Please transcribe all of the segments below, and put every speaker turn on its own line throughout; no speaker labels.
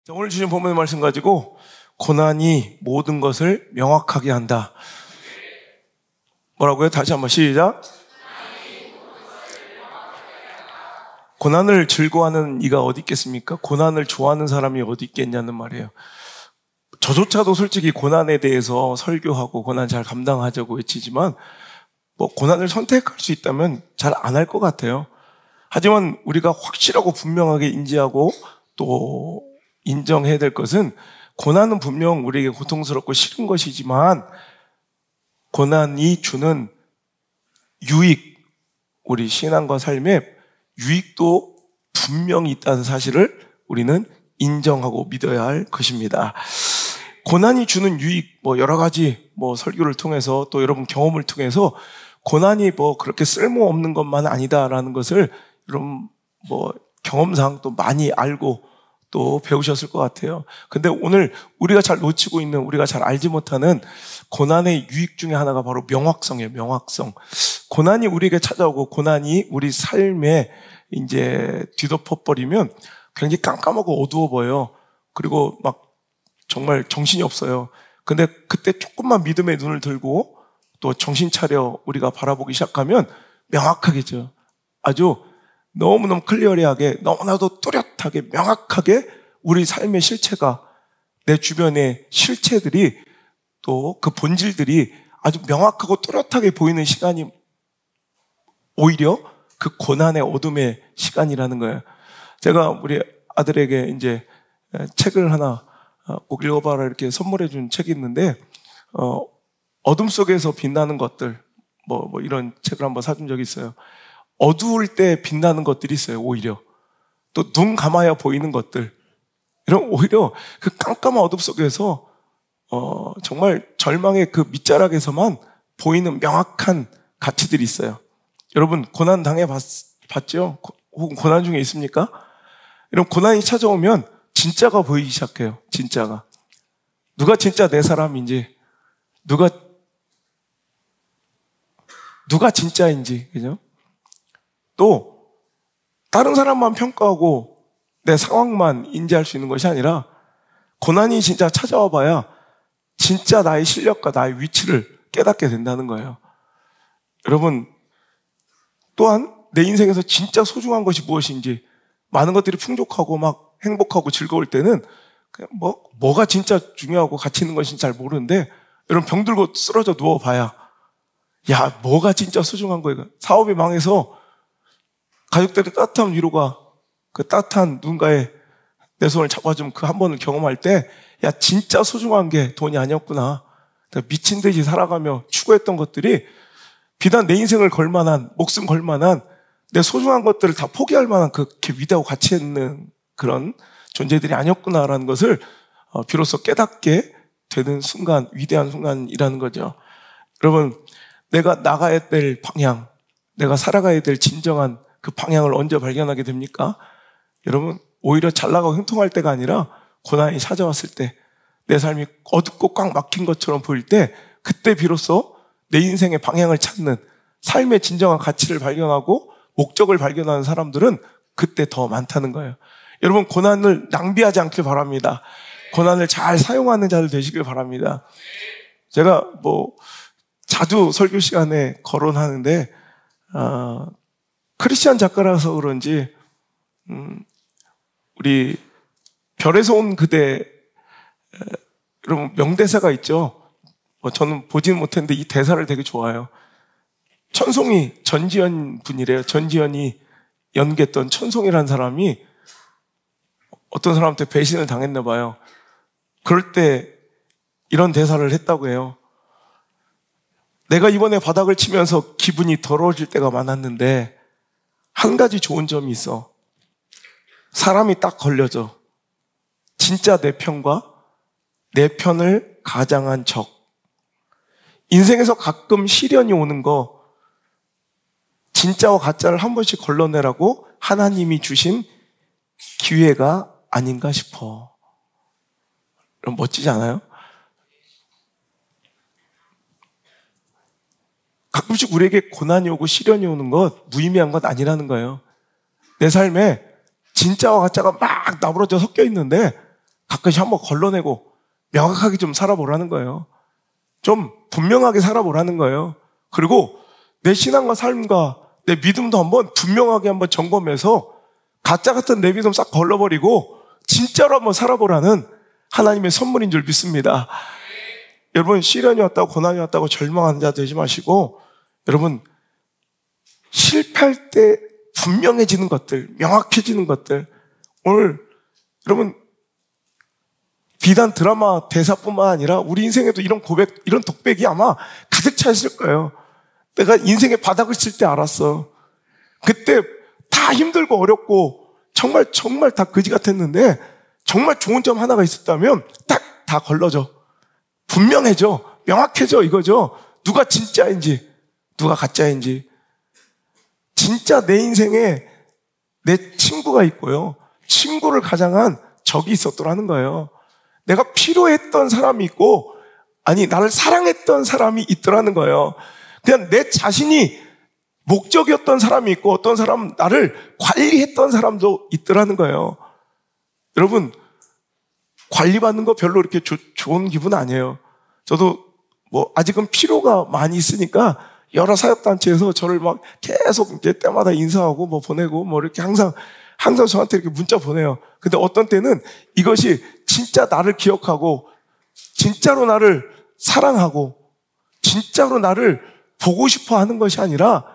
자, 오늘 주신 본문의 말씀 가지고 고난이 모든 것을 명확하게 한다. 뭐라고요? 다시 한번 시작. 고난을 즐거워하는 이가 어디 있겠습니까? 고난을 좋아하는 사람이 어디 있겠냐는 말이에요. 저조차도 솔직히 고난에 대해서 설교하고 고난 잘 감당하자고 외치지만 고난을 선택할 수 있다면 잘 안 할 것 같아요. 하지만 우리가 확실하고 분명하게 인지하고 또 인정해야 될 것은 고난은 분명 우리에게 고통스럽고 싫은 것이지만 고난이 주는 유익, 우리 신앙과 삶에 유익도 분명히 있다는 사실을 우리는 인정하고 믿어야 할 것입니다. 고난이 주는 유익, 여러 가지 설교를 통해서 또 여러분 경험을 통해서 고난이 그렇게 쓸모없는 것만 아니다라는 것을 여러분 경험상 또 많이 알고 또 배우셨을 것 같아요. 근데 오늘 우리가 잘 놓치고 있는, 우리가 잘 알지 못하는 고난의 유익 중에 하나가 바로 명확성이에요. 명확성. 고난이 우리에게 찾아오고 고난이 우리 삶에 이제 뒤덮어버리면 굉장히 깜깜하고 어두워 보여요. 그리고 정말 정신이 없어요. 근데 그때 조금만 믿음의 눈을 들고 또 정신 차려 우리가 바라보기 시작하면 명확하게죠. 아주 너무너무 클리어리하게, 너무나도 뚜렷하게, 명확하게 우리 삶의 실체가, 내 주변의 실체들이 또 그 본질들이 아주 명확하고 뚜렷하게 보이는 시간이 오히려 그 고난의 어둠의 시간이라는 거예요. 제가 우리 아들에게 이제 책을 하나 꼭 읽어봐라 이렇게 선물해 준 책이 있는데, 어둠 속에서 빛나는 것들, 이런 책을 한번 사준 적이 있어요. 어두울 때 빛나는 것들이 있어요, 오히려. 또 눈 감아야 보이는 것들. 이런 오히려 그 깜깜한 어둠 속에서, 정말 절망의 그 밑자락에서만 보이는 명확한 가치들이 있어요. 여러분, 고난 봤죠? 혹은 고난 중에 있습니까? 이런 고난이 찾아오면 진짜가 보이기 시작해요, 진짜가. 누가 진짜 내 사람인지, 누가 진짜인지, 그죠? 또 다른 사람만 평가하고 내 상황만 인지할 수 있는 것이 아니라 고난이 진짜 찾아와 봐야 진짜 나의 실력과 나의 위치를 깨닫게 된다는 거예요. 여러분, 또한 내 인생에서 진짜 소중한 것이 무엇인지, 많은 것들이 풍족하고 행복하고 즐거울 때는 뭐가 진짜 중요하고 가치 있는 것인지 잘 모르는데, 여러분 병 들고 쓰러져 누워봐야 야, 뭐가 진짜 소중한 거예요. 사업이 망해서 가족들의 따뜻한 위로가, 그 따뜻한 누군가의 내 손을 잡아주면 그 한 번을 경험할 때, 야, 진짜 소중한 게 돈이 아니었구나. 미친 듯이 살아가며 추구했던 것들이 비단 내 인생을 걸만한, 목숨 걸만한, 내 소중한 것들을 다 포기할 만한 그렇게 위대하고 가치 있는 그런 존재들이 아니었구나라는 것을 비로소 깨닫게 되는 순간, 위대한 순간이라는 거죠. 여러분, 내가 나가야 될 방향, 내가 살아가야 될 진정한 그 방향을 언제 발견하게 됩니까? 여러분, 오히려 잘 나가고 형통할 때가 아니라 고난이 찾아왔을 때, 내 삶이 어둡고 꽉 막힌 것처럼 보일 때, 그때 비로소 내 인생의 방향을 찾는, 삶의 진정한 가치를 발견하고 목적을 발견하는 사람들은 그때 더 많다는 거예요. 여러분, 고난을 낭비하지 않길 바랍니다. 고난을 잘 사용하는 자들 되시길 바랍니다. 제가 자주 설교 시간에 거론하는데, 크리스찬 작가라서 그런지, 우리 별에서 온 그대, 여러분 명대사가 있죠. 저는 보지는 못했는데 이 대사를 되게 좋아해요. 천송이, 전지현 분이래요. 전지현이 연기했던 천송이라는 사람이 어떤 사람한테 배신을 당했나 봐요. 그럴 때 이런 대사를 했다고 해요. 내가 이번에 바닥을 치면서 기분이 더러워질 때가 많았는데 한 가지 좋은 점이 있어. 사람이 딱 걸려져. 진짜 내 편과 내 편을 가장한 적. 인생에서 가끔 시련이 오는 거, 진짜와 가짜를 한 번씩 걸러내라고 하나님이 주신 기회가 아닌가 싶어. 멋지지 않아요? 가끔씩 우리에게 고난이 오고 시련이 오는 것 무의미한 것 아니라는 거예요. 내 삶에 진짜와 가짜가 막 나부러져 섞여 있는데 가끔씩 한번 걸러내고 명확하게 좀 살아보라는 거예요. 좀 분명하게 살아보라는 거예요. 그리고 내 신앙과 삶과 내 믿음도 한번 분명하게 한번 점검해서 가짜 같은 내 믿음 싹 걸러버리고 진짜로 한번 살아보라는 하나님의 선물인 줄 믿습니다. 여러분, 시련이 왔다고 고난이 왔다고 절망하는 자 되지 마시고, 여러분 실패할 때 분명해지는 것들, 명확해지는 것들, 오늘 여러분 비단 드라마 대사뿐만 아니라 우리 인생에도 이런 고백, 이런 독백이 아마 가득 차 있을 거예요. 내가 인생의 바닥을 칠 때 알았어. 그때 다 힘들고 어렵고 정말 다 거지 같았는데 정말 좋은 점 하나가 있었다면 딱 다 걸러져. 분명해져. 명확해져 이거죠. 누가 진짜인지 누가 가짜인지. 진짜 내 인생에 내 친구가 있고요, 친구를 가장한 적이 있었더라는 거예요. 내가 필요했던 사람이 있고, 아니 나를 사랑했던 사람이 있더라는 거예요. 그냥 내 자신이 목적이었던 사람이 있고, 어떤 사람은 나를 관리했던 사람도 있더라는 거예요. 여러분, 관리받는 거 별로 이렇게 좋은 기분 아니에요. 저도 뭐 아직은 필요가 많이 있으니까 여러 사역단체에서 저를 막 계속 이제 때마다 인사하고 뭐 보내고 뭐 이렇게 항상 저한테 이렇게 문자 보내요. 근데 어떤 때는 이것이 진짜 나를 기억하고 진짜로 나를 사랑하고 진짜로 나를 보고 싶어 하는 것이 아니라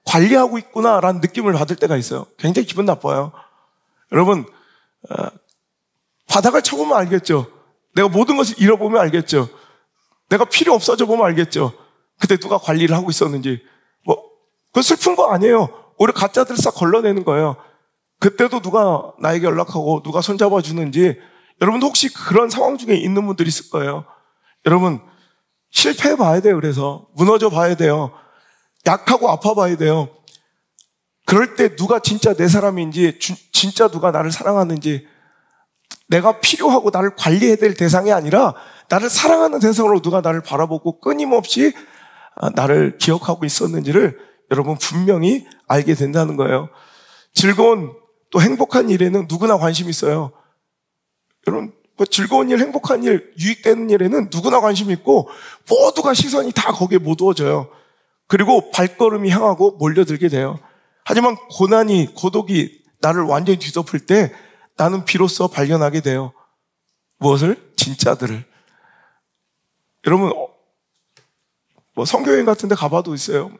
관리하고 있구나라는 느낌을 받을 때가 있어요. 굉장히 기분 나빠요. 여러분, 바닥을 쳐보면 알겠죠. 내가 모든 것을 잃어보면 알겠죠. 내가 필요 없어져 보면 알겠죠. 그때 누가 관리를 하고 있었는지. 그건 슬픈 거 아니에요. 오히려 가짜들 싹 걸러내는 거예요. 그때도 누가 나에게 연락하고 누가 손잡아 주는지. 여러분도 혹시 그런 상황 중에 있는 분들이 있을 거예요. 여러분, 실패해 봐야 돼요. 그래서 무너져 봐야 돼요. 약하고 아파 봐야 돼요. 그럴 때 누가 진짜 내 사람인지, 진짜 누가 나를 사랑하는지, 내가 필요하고 나를 관리해야 될 대상이 아니라 나를 사랑하는 대상으로 누가 나를 바라보고 끊임없이 나를 기억하고 있었는지를 여러분 분명히 알게 된다는 거예요. 즐거운 또 행복한 일에는 누구나 관심이 있어요. 여러분, 즐거운 일, 행복한 일, 유익되는 일에는 누구나 관심이 있고 모두가 시선이 다 거기에 모두어져요. 그리고 발걸음이 향하고 몰려들게 돼요. 하지만 고난이, 고독이 나를 완전히 뒤덮을 때 나는 비로소 발견하게 돼요. 무엇을? 진짜들을. 여러분, 뭐 성교여행 같은 데 가봐도 있어요.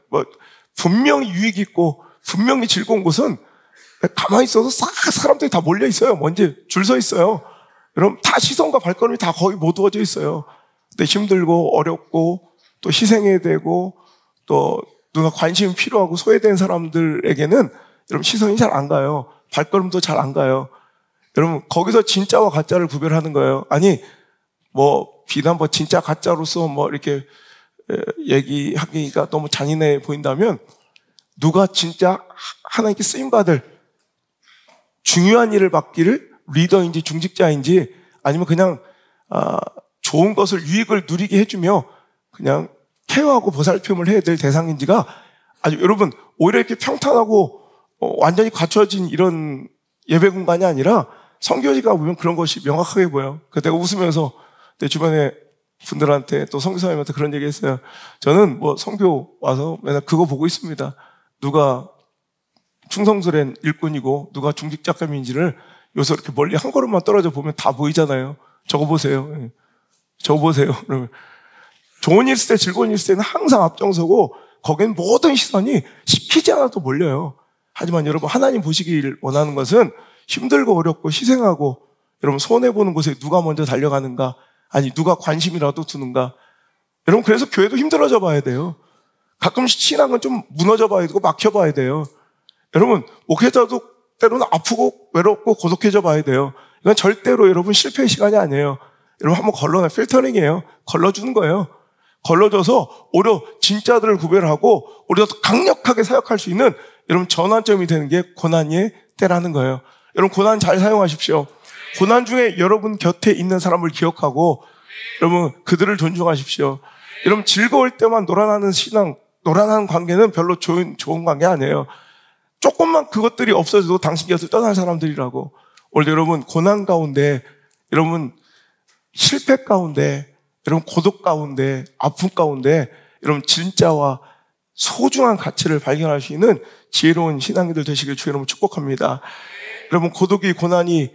분명히 유익 있고 분명히 즐거운 곳은 가만히 있어도 싹 사람들이 다 몰려 있어요. 먼저 줄 서 있어요. 여러분, 다 시선과 발걸음이 다 거의 모두어져 있어요. 근데 힘들고 어렵고 또 희생해야 되고 또 누가 관심이 필요하고 소외된 사람들에게는 여러분 시선이 잘 안 가요. 발걸음도 잘 안 가요. 여러분, 거기서 진짜와 가짜를 구별하는 거예요. 아니, 비단 진짜 가짜로서 이렇게 얘기하기가 너무 잔인해 보인다면 누가 진짜 하나님께 쓰임받을 중요한 일을 맡기를 리더인지 중직자인지 아니면 그냥 좋은 것을 유익을 누리게 해주며 그냥 케어하고 보살핌을 해야 될 대상인지가 아주 여러분 오히려 이렇게 평탄하고 완전히 갖춰진 이런 예배 공간이 아니라 선교지가 보면 그런 것이 명확하게 보여요. 내가 웃으면서 내 주변에 분들한테 또 선교사님한테 그런 얘기 했어요. 저는 선교 와서 맨날 그거 보고 있습니다. 누가 충성스런 일꾼이고 누가 중직자감인지를 여기서 이렇게 멀리 한 걸음만 떨어져 보면 다 보이잖아요. 저거 보세요. 저거 보세요. 그러면 좋은 일 있을 때, 즐거운 일 있을 때는 항상 앞장서고 거기는 모든 시선이 시키지 않아도 몰려요. 하지만 여러분, 하나님 보시길 원하는 것은 힘들고 어렵고 희생하고 여러분 손해보는 곳에 누가 먼저 달려가는가, 아니 누가 관심이라도 두는가. 여러분, 그래서 교회도 힘들어져 봐야 돼요. 가끔씩 신앙은 좀 무너져 봐야 되고 막혀 봐야 돼요. 여러분, 목회자도 때로는 아프고 외롭고 고독해져 봐야 돼요. 이건 절대로 여러분 실패의 시간이 아니에요. 여러분 한번 걸러내, 필터링이에요. 걸러주는 거예요. 걸러줘서 오히려 진짜들을 구별하고 오히려 더 강력하게 사역할 수 있는 여러분 전환점이 되는 게 고난의 때라는 거예요. 여러분, 고난 잘 사용하십시오. 고난 중에 여러분 곁에 있는 사람을 기억하고 여러분 그들을 존중하십시오. 여러분, 즐거울 때만 놀아나는 신앙, 놀아나는 관계는 별로 좋은 관계 아니에요. 조금만 그것들이 없어져도 당신 곁을 떠날 사람들이라고. 오늘 여러분 고난 가운데 여러분 실패 가운데, 여러분 고독 가운데, 아픔 가운데 여러분 진짜와 소중한 가치를 발견할 수 있는 지혜로운 신앙인들 되시길 주의 이름으로 축복합니다. 여러분 고독이, 고난이,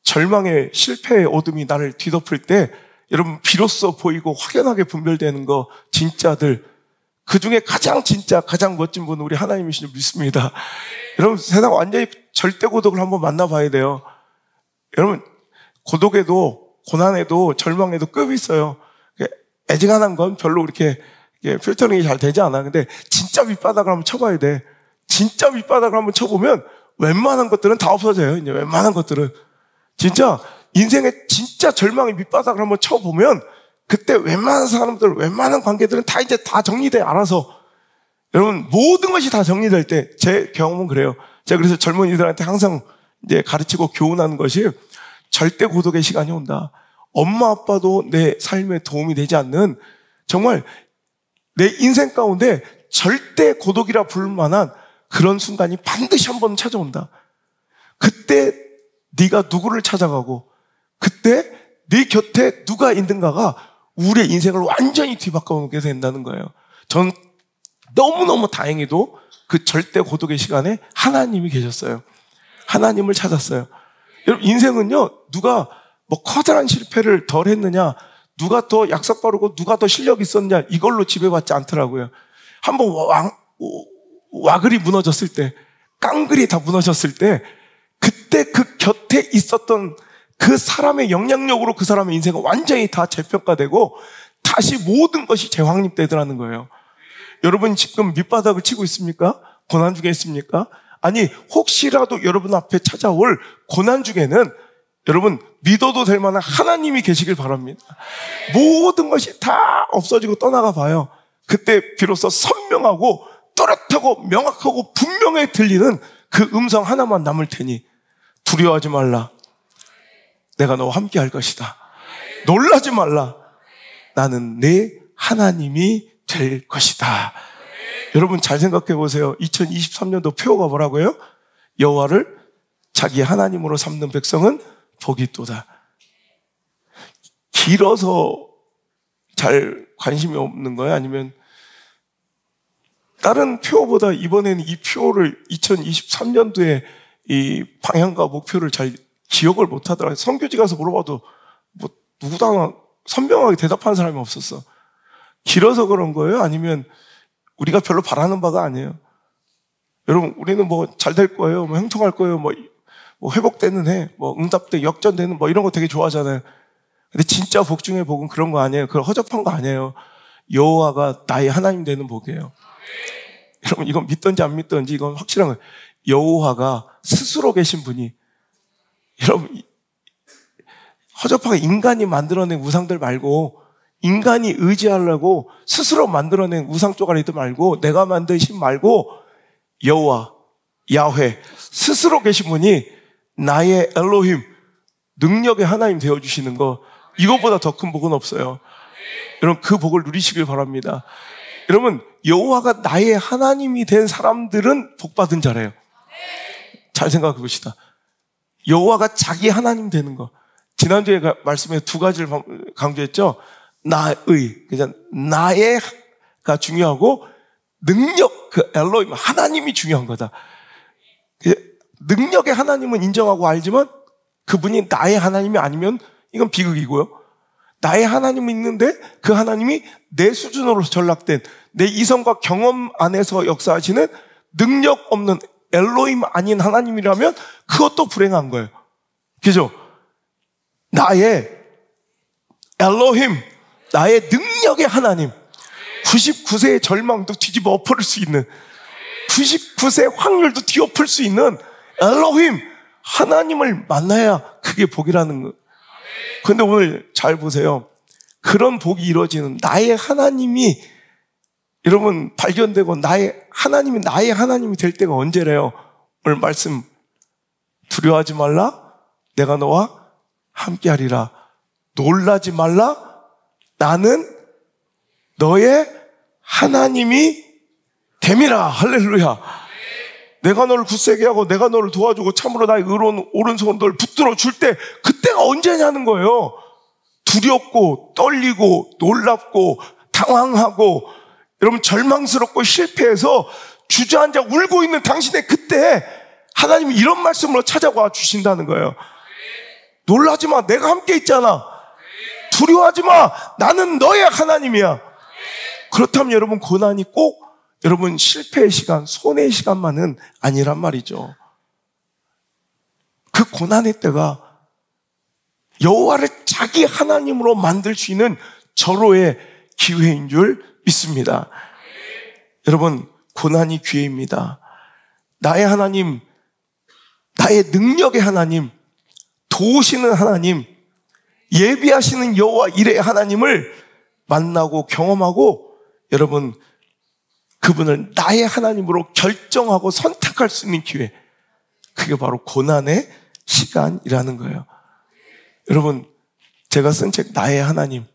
절망의, 실패의 어둠이 나를 뒤덮을 때 여러분 비로소 보이고 확연하게 분별되는 거 진짜들, 그 중에 가장 진짜 가장 멋진 분은 우리 하나님이신 줄 믿습니다. 여러분 세상 완전히 절대 고독을 한번 만나봐야 돼요. 여러분 고독에도, 고난에도, 절망에도 급이 있어요. 애지간한 건 별로 그렇게 필터링이 잘 되지 않아. 근데 진짜 밑바닥을 한번 쳐봐야 돼. 진짜 밑바닥을 한번 쳐보면 웬만한 것들은 다 없어져요. 이제 웬만한 것들은. 진짜 인생의 진짜 절망의 밑바닥을 한번 쳐보면 그때 웬만한 사람들, 웬만한 관계들은 다 이제 다 정리돼, 알아서. 여러분, 모든 것이 다 정리될 때, 제 경험은 그래요. 제가 그래서 젊은이들한테 항상 이제 가르치고 교훈하는 것이 절대 고독의 시간이 온다. 엄마, 아빠도 내 삶에 도움이 되지 않는 정말 내 인생 가운데 절대 고독이라 부를 만한 그런 순간이 반드시 한 번 찾아온다. 그때 네가 누구를 찾아가고 그때 네 곁에 누가 있는가가 우리의 인생을 완전히 뒤바꿔놓게 된다는 거예요. 전 너무너무 다행히도 그 절대 고독의 시간에 하나님이 계셨어요. 하나님을 찾았어요. 여러분 인생은요, 누가 뭐 커다란 실패를 덜 했느냐, 누가 더 약삭 빠르고 누가 더 실력이 있었냐, 이걸로 지배받지 않더라고요. 한번 와글이 무너졌을 때, 깡글이 다 무너졌을 때, 그때 그 곁에 있었던 그 사람의 영향력으로 그 사람의 인생은 완전히 다 재평가되고 다시 모든 것이 재확립되더라는 거예요. 여러분 지금 밑바닥을 치고 있습니까? 고난 중에 있습니까? 아니 혹시라도 여러분 앞에 찾아올 고난 중에는 여러분 믿어도 될 만한 하나님이 계시길 바랍니다. 모든 것이 다 없어지고 떠나가 봐요. 그때 비로소 선명하고 또렷하고 명확하고 분명히 들리는 그 음성 하나만 남을 테니 두려워하지 말라. 내가 너와 함께 할 것이다. 놀라지 말라. 나는 내 하나님이 될 것이다. 여러분 잘 생각해 보세요. 2023년도 표어가 뭐라고요? 여호와를 자기 하나님으로 삼는 백성은 복이 있도다. 길어서 잘 관심이 없는 거예요? 아니면 다른 표어보다 이번에는 이 표어를 2023년도에 이 방향과 목표를 잘 기억을 못 하더라고요. 선교지 가서 물어봐도 뭐 누구나 선명하게 대답하는 사람이 없었어. 길어서 그런 거예요? 아니면 우리가 별로 바라는 바가 아니에요? 여러분 우리는 뭐 잘 될 거예요, 뭐 형통할 거예요, 뭐 회복되는 해, 뭐 응답돼 역전되는 뭐 이런 거 되게 좋아하잖아요. 근데 진짜 복 중에 복은 그런 거 아니에요. 그건 허접한 거 아니에요. 여호와가 나의 하나님 되는 복이에요. 여러분 이건 믿든지 안 믿든지 이건 확실한 거예요. 여호와가 스스로 계신 분이, 여러분 허접하게 인간이 만들어낸 우상들 말고, 인간이 의지하려고 스스로 만들어낸 우상 쪼가리들 말고, 내가 만든 신 말고 여호와, 야훼 스스로 계신 분이 나의 엘로힘, 능력의 하나님 되어주시는 거, 이것보다 더 큰 복은 없어요. 여러분 그 복을 누리시길 바랍니다. 여러분 여호와가 나의 하나님이 된 사람들은 복받은 자래요. 잘 생각해 봅시다. 여호와가 자기 하나님 되는 거. 지난주에 말씀에 두 가지를 강조했죠. 나의, 그냥 나의가 중요하고 능력, 그 엘로힘, 하나님이 중요한 거다. 능력의 하나님은 인정하고 알지만 그분이 나의 하나님이 아니면 이건 비극이고요. 나의 하나님이 있는데 그 하나님이 내 수준으로 전락된 내 이성과 경험 안에서 역사하시는 능력 없는 엘로힘 아닌 하나님이라면 그것도 불행한 거예요. 그죠? 나의 엘로힘, 나의 능력의 하나님, 99세의 절망도 뒤집어 엎을 수 있는, 99세의 확률도 뒤엎을 수 있는 엘로힘, 하나님을 만나야 그게 복이라는 거. 그런데 오늘 잘 보세요. 그런 복이 이루어지는 나의 하나님이 여러분 발견되고 나의 하나님이 될 때가 언제래요? 오늘 말씀, 두려워하지 말라, 내가 너와 함께하리라. 놀라지 말라, 나는 너의 하나님이 됨이라. 할렐루야. 내가 너를 굳세게 하고 내가 너를 도와주고 참으로 나의 의로운 오른손을 널 붙들어 줄 때 그때 그때가 언제냐는 거예요. 두렵고 떨리고 놀랍고 당황하고 여러분 절망스럽고 실패해서 주저앉아 울고 있는 당신의 그때 하나님이 이런 말씀으로 찾아와 주신다는 거예요. 놀라지 마. 내가 함께 있잖아. 두려워하지 마. 나는 너의 하나님이야. 그렇다면 여러분 고난이 꼭 여러분 실패의 시간, 손해의 시간만은 아니란 말이죠. 그 고난의 때가 여호와를 자기 하나님으로 만들 수 있는 절호의 기회인 줄 믿습니다. 여러분 고난이 기회입니다. 나의 하나님, 나의 능력의 하나님, 도우시는 하나님, 예비하시는 여호와 이레의 하나님을 만나고 경험하고 여러분 그분을 나의 하나님으로 결정하고 선택할 수 있는 기회, 그게 바로 고난의 시간이라는 거예요. 여러분 제가 쓴 책 나의 하나님,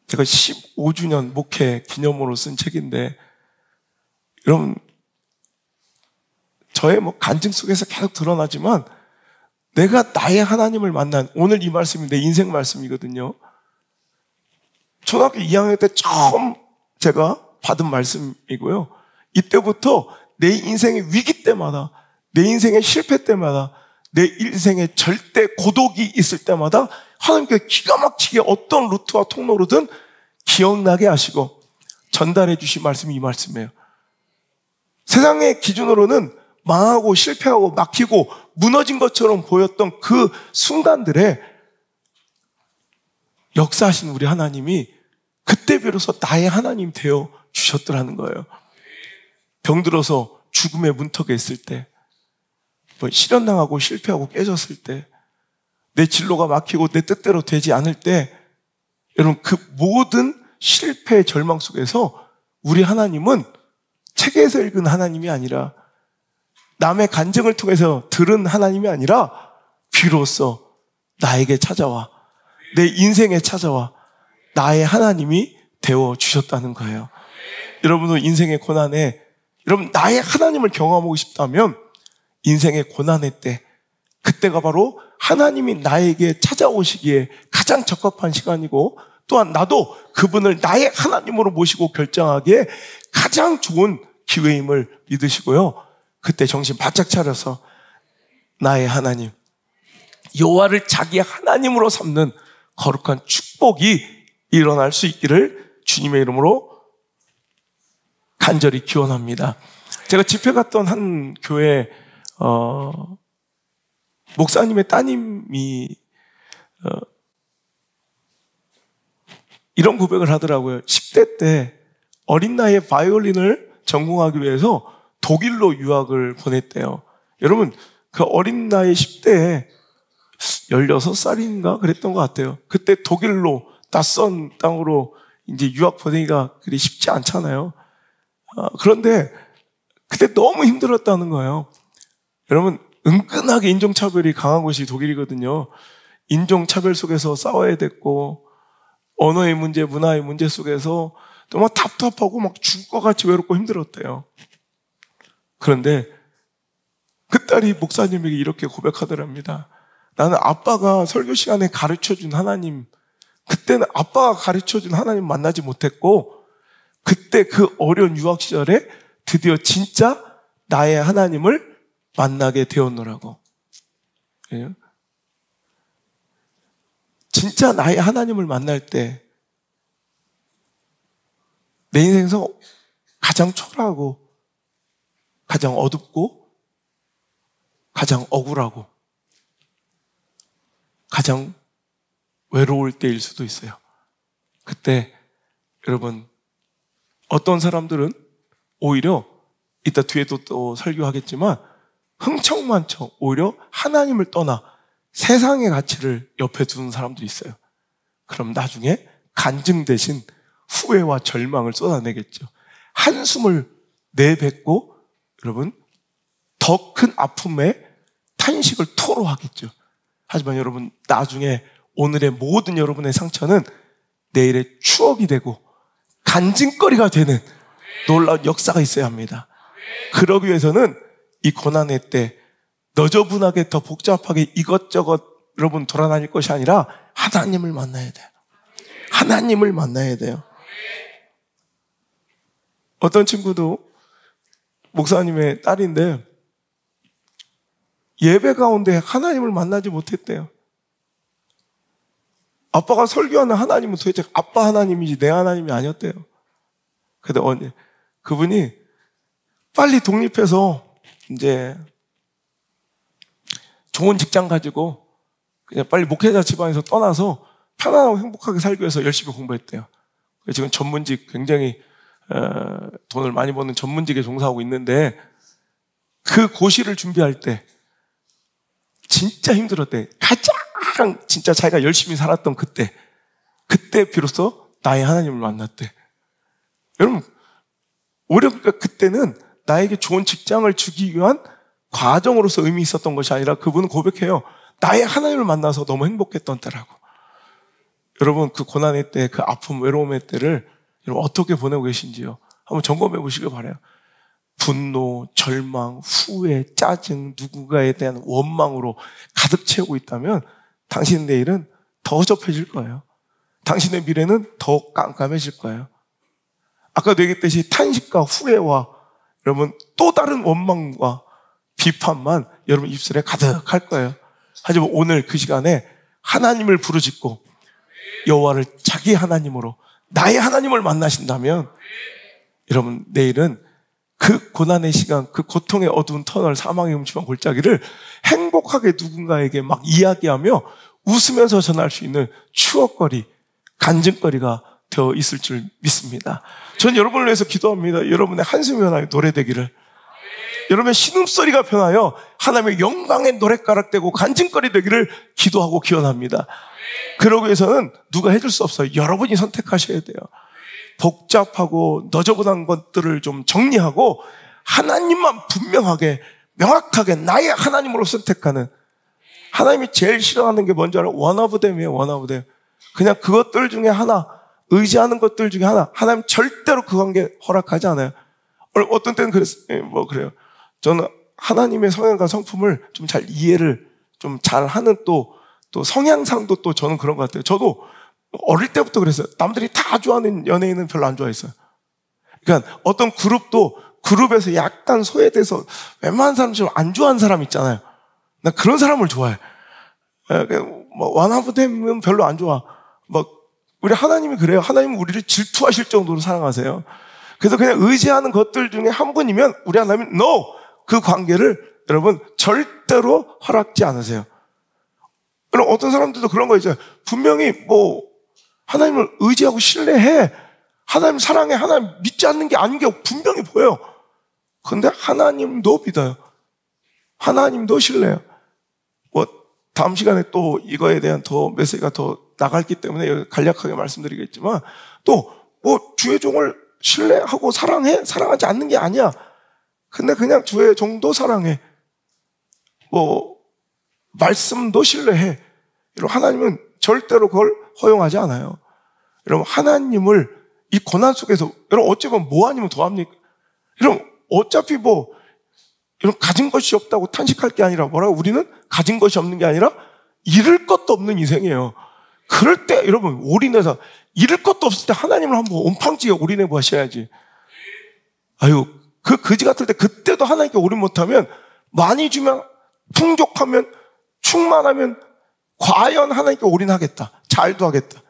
제가 15주년 목회 기념으로 쓴 책인데 여러분 저의 간증 속에서 계속 드러나지만 내가 나의 하나님을 만난, 오늘 이 말씀이 내 인생 말씀이거든요. 초등학교 2학년 때 처음 제가 받은 말씀이고요. 이때부터 내 인생의 위기 때마다, 내 인생의 실패 때마다, 내 인생의 절대 고독이 있을 때마다 하나님께서 기가 막히게 어떤 루트와 통로로든 기억나게 하시고 전달해 주신 말씀이 이 말씀이에요. 세상의 기준으로는 망하고 실패하고 막히고 무너진 것처럼 보였던 그 순간들에 역사하신 우리 하나님이 그때 비로소 나의 하나님 되어 주셨더라는 거예요. 병들어서 죽음의 문턱에 있을 때, 실현당하고 실패하고 깨졌을 때, 내 진로가 막히고 내 뜻대로 되지 않을 때, 여러분 그 모든 실패의 절망 속에서 우리 하나님은 책에서 읽은 하나님이 아니라, 남의 간증을 통해서 들은 하나님이 아니라 비로소 나에게 찾아와, 내 인생에 찾아와 나의 하나님이 되어 주셨다는 거예요. 여러분은 인생의 고난에, 여러분 나의 하나님을 경험하고 싶다면 인생의 고난의 때, 그때가 바로 하나님이 나에게 찾아오시기에 가장 적합한 시간이고, 또한 나도 그분을 나의 하나님으로 모시고 결정하기에 가장 좋은 기회임을 믿으시고요. 그때 정신 바짝 차려서 나의 하나님, 여호와를 자기 하나님으로 삼는 거룩한 축복이 일어날 수 있기를 주님의 이름으로 간절히 기원합니다. 제가 집회 갔던 한 교회 목사님의 따님이 이런 고백을 하더라고요. 10대 때 어린 나이에 바이올린을 전공하기 위해서 독일로 유학을 보냈대요. 여러분 그 어린 나이 10대에 16살인가 그랬던 것 같아요. 그때 독일로 낯선 땅으로 이제 유학 보내기가 그리 쉽지 않잖아요. 그런데 그때 너무 힘들었다는 거예요. 여러분 은근하게 인종차별이 강한 곳이 독일이거든요. 인종차별 속에서 싸워야 됐고, 언어의 문제, 문화의 문제 속에서 또 막 답답하고 막 죽을 것 같이 외롭고 힘들었대요. 그런데 그 딸이 목사님에게 이렇게 고백하더랍니다. 나는 아빠가 설교 시간에 가르쳐준 하나님, 그때는 아빠가 가르쳐준 하나님 만나지 못했고, 그때 그 어려운 유학 시절에 드디어 진짜 나의 하나님을 만나게 되었노라고. 진짜 나의 하나님을 만날 때 내 인생에서 가장 초라하고 가장 어둡고 가장 억울하고 가장 외로울 때일 수도 있어요. 그때 여러분 어떤 사람들은 오히려 이따 뒤에도 또 설교하겠지만 흥청만청 오히려 하나님을 떠나 세상의 가치를 옆에 두는 사람도 있어요. 그럼 나중에 간증 대신 후회와 절망을 쏟아내겠죠. 한숨을 내뱉고 여러분 더 큰 아픔에 탄식을 토로하겠죠. 하지만 여러분 나중에 오늘의 모든 여러분의 상처는 내일의 추억이 되고 간증거리가 되는 놀라운 역사가 있어야 합니다. 그러기 위해서는 이 고난의 때 너저분하게 더 복잡하게 이것저것 여러분 돌아다닐 것이 아니라 하나님을 만나야 돼요. 하나님을 만나야 돼요. 어떤 친구도 목사님의 딸인데 예배 가운데 하나님을 만나지 못했대요. 아빠가 설교하는 하나님은 도대체 아빠 하나님이지 내 하나님이 아니었대요. 근데 그분이 빨리 독립해서 이제 좋은 직장 가지고 그냥 빨리 목회자 집안에서 떠나서 편안하고 행복하게 살기 위해서 열심히 공부했대요. 지금 전문직 굉장히 돈을 많이 버는 전문직에 종사하고 있는데 그 고시를 준비할 때 진짜 힘들었대. 가장 진짜 자기가 열심히 살았던 그때 비로소 나의 하나님을 만났대. 여러분 오히려 그때는 나에게 좋은 직장을 주기 위한 과정으로서 의미 있었던 것이 아니라 그분은 고백해요. 나의 하나님을 만나서 너무 행복했던 때라고. 여러분 그 고난의 때, 그 아픔, 외로움의 때를 여러분 어떻게 보내고 계신지요? 한번 점검해 보시길 바라요. 분노, 절망, 후회, 짜증, 누군가에 대한 원망으로 가득 채우고 있다면 당신 내일은 더 허접해질 거예요. 당신의 미래는 더 깜깜해질 거예요. 아까도 얘기했듯이 탄식과 후회와 여러분 또 다른 원망과 비판만 여러분 입술에 가득할 거예요. 하지만 오늘 그 시간에 하나님을 부르짖고 여호와를 자기 하나님으로 나의 하나님을 만나신다면 여러분 내일은 그 고난의 시간, 그 고통의 어두운 터널, 사망의 음침한 골짜기를 행복하게 누군가에게 막 이야기하며 웃으면서 전할 수 있는 추억거리, 간증거리가 되어 있을 줄 믿습니다. 전 여러분을 위해서 기도합니다. 여러분의 한숨이 변하여 노래되기를, 여러분의 신음소리가 변하여 하나님의 영광의 노랫가락 되고 간증거리 되기를 기도하고 기원합니다. 그러기 위해서는 누가 해줄 수 없어요. 여러분이 선택하셔야 돼요. 복잡하고 너저분한 것들을 좀 정리하고 하나님만 분명하게 명확하게 나의 하나님으로 선택하는, 하나님이 제일 싫어하는 게 뭔지 알아요? 원어브댐이에요. 원어브댐. 그냥 그것들 중에 하나, 의지하는 것들 중에 하나. 하나님 절대로 그 관계 허락하지 않아요. 어떤 때는 그래요. 저는 하나님의 성향과 성품을 좀 잘 이해를 좀 잘 하는 또 성향상도 또 저는 그런 것 같아요. 저도 어릴 때부터 그랬어요. 남들이 다 좋아하는 연예인은 별로 안 좋아했어요. 그러니까 어떤 그룹도 그룹에서 약간 소외돼서 웬만한 사람처럼 안 좋아하는 사람 있잖아요. 나 그런 사람을 좋아해. 원하브댐은 별로 안 좋아. 우리 하나님이 그래요. 하나님은 우리를 질투하실 정도로 사랑하세요. 그래서 그냥 의지하는 것들 중에 한 분이면 우리 하나님은 no! 그 관계를 여러분 절대로 허락지 않으세요. 그럼 어떤 사람들도 그런 거 있잖아요. 분명히 하나님을 의지하고 신뢰해. 하나님 사랑해. 하나님 믿지 않는 게 아닌 게 분명히 보여요. 그런데 하나님도 믿어요. 하나님도 신뢰해요. 다음 시간에 또 이거에 대한 더 메시지가 더 나갔기 때문에 간략하게 말씀드리겠지만 또 주의 종을 신뢰하고 사랑해? 사랑하지 않는 게 아니야. 근데 그냥 주의 종도 사랑해. 말씀도 신뢰해. 여러분 하나님은 절대로 그걸 허용하지 않아요. 여러분 하나님을 이 고난 속에서 여러분 어찌 보면 뭐 아니면 더 합니까? 여러분 어차피 여러분 가진 것이 없다고 탄식할 게 아니라 뭐라고, 우리는 가진 것이 없는 게 아니라 잃을 것도 없는 인생이에요. 그럴 때 여러분 올인해서 잃을 것도 없을 때 하나님을 한번 온팡지게 올인해 보셔야지. 그 거지 같을 때 그때도 하나님께 올인 못하면, 많이 주면 풍족하면 충만하면 과연 하나님께 올인하겠다, 잘도 하겠다.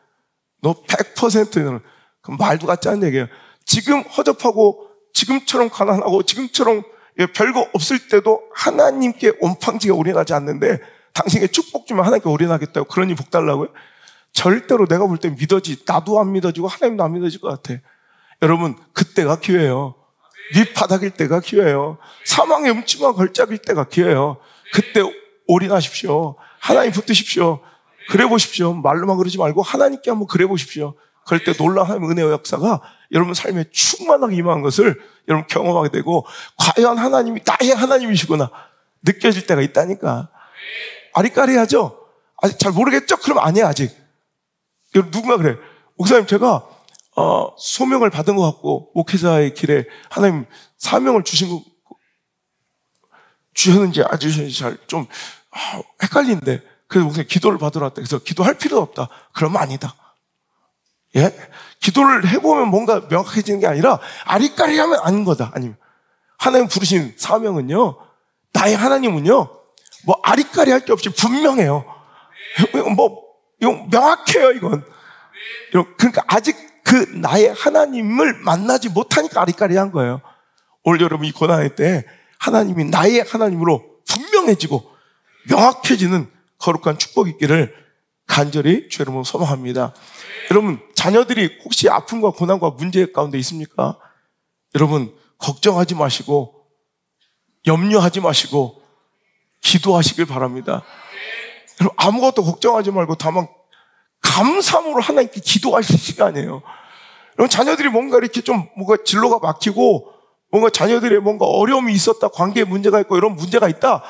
너 100%는 그럼 말도 같지 않은 얘기예요. 지금 허접하고 지금처럼 가난하고 지금처럼 별거 없을 때도 하나님께 온팡지게 올인하지 않는데 당신에게 축복 주면 하나님께 올인하겠다고, 그러니 복 달라고요? 절대로 내가 볼 때 나도 안 믿어지고 하나님도 안 믿어질 것 같아. 여러분 그때가 기회예요. 밑바닥일 때가 기회예요. 사망의 음침한 걸작일 때가 기회예요. 그때 올인하십시오. 하나님 붙드십시오. 그래 보십시오. 말로만 그러지 말고 하나님께 한번 그래 보십시오. 그럴 때 놀라운 하나님의 은혜의 역사가 여러분 삶에 충만하게 임한 것을 여러분 경험하게 되고, 과연 하나님이 나의 하나님이시구나 느껴질 때가 있다니까. 아리까리하죠? 아직 잘 모르겠죠? 그럼 아니야 아직. 여러분 누군가 그래. 목사님 제가 소명을 받은 것 같고 목회자의 길에 하나님 사명을 주신 거 주셨는지 안 주셨는지 잘 좀 헷갈리는데, 그래서 목사님 기도를 받으러 왔다. 그래서 기도할 필요도 없다. 그러면 아니다. 예? 기도를 해보면 뭔가 명확해지는 게 아니라 아리까리하면 아닌 거다. 아니면 하나님 부르신 사명은요, 나의 하나님은요, 뭐 아리까리 할 게 없이 분명해요. 뭐 이건 명확해요. 이건. 그러니까 아직 그 나의 하나님을 만나지 못하니까 아리까리한 거예요. 오늘 여러분 이 고난의 때 하나님이 나의 하나님으로 분명해지고 명확해지는 거룩한 축복이 있기를 간절히 주 여러분 소망합니다. 여러분 자녀들이 혹시 아픔과 고난과 문제 가운데 있습니까? 여러분 걱정하지 마시고 염려하지 마시고 기도하시길 바랍니다. 여러분 아무것도 걱정하지 말고 다만 감사함으로 하나님께 기도하실 시간이에요. 여러분 자녀들이 뭔가 이렇게 좀 뭔가 진로가 막히고 뭔가 자녀들의 뭔가 어려움이 있었다, 관계에 문제가 있고 이런 문제가 있다,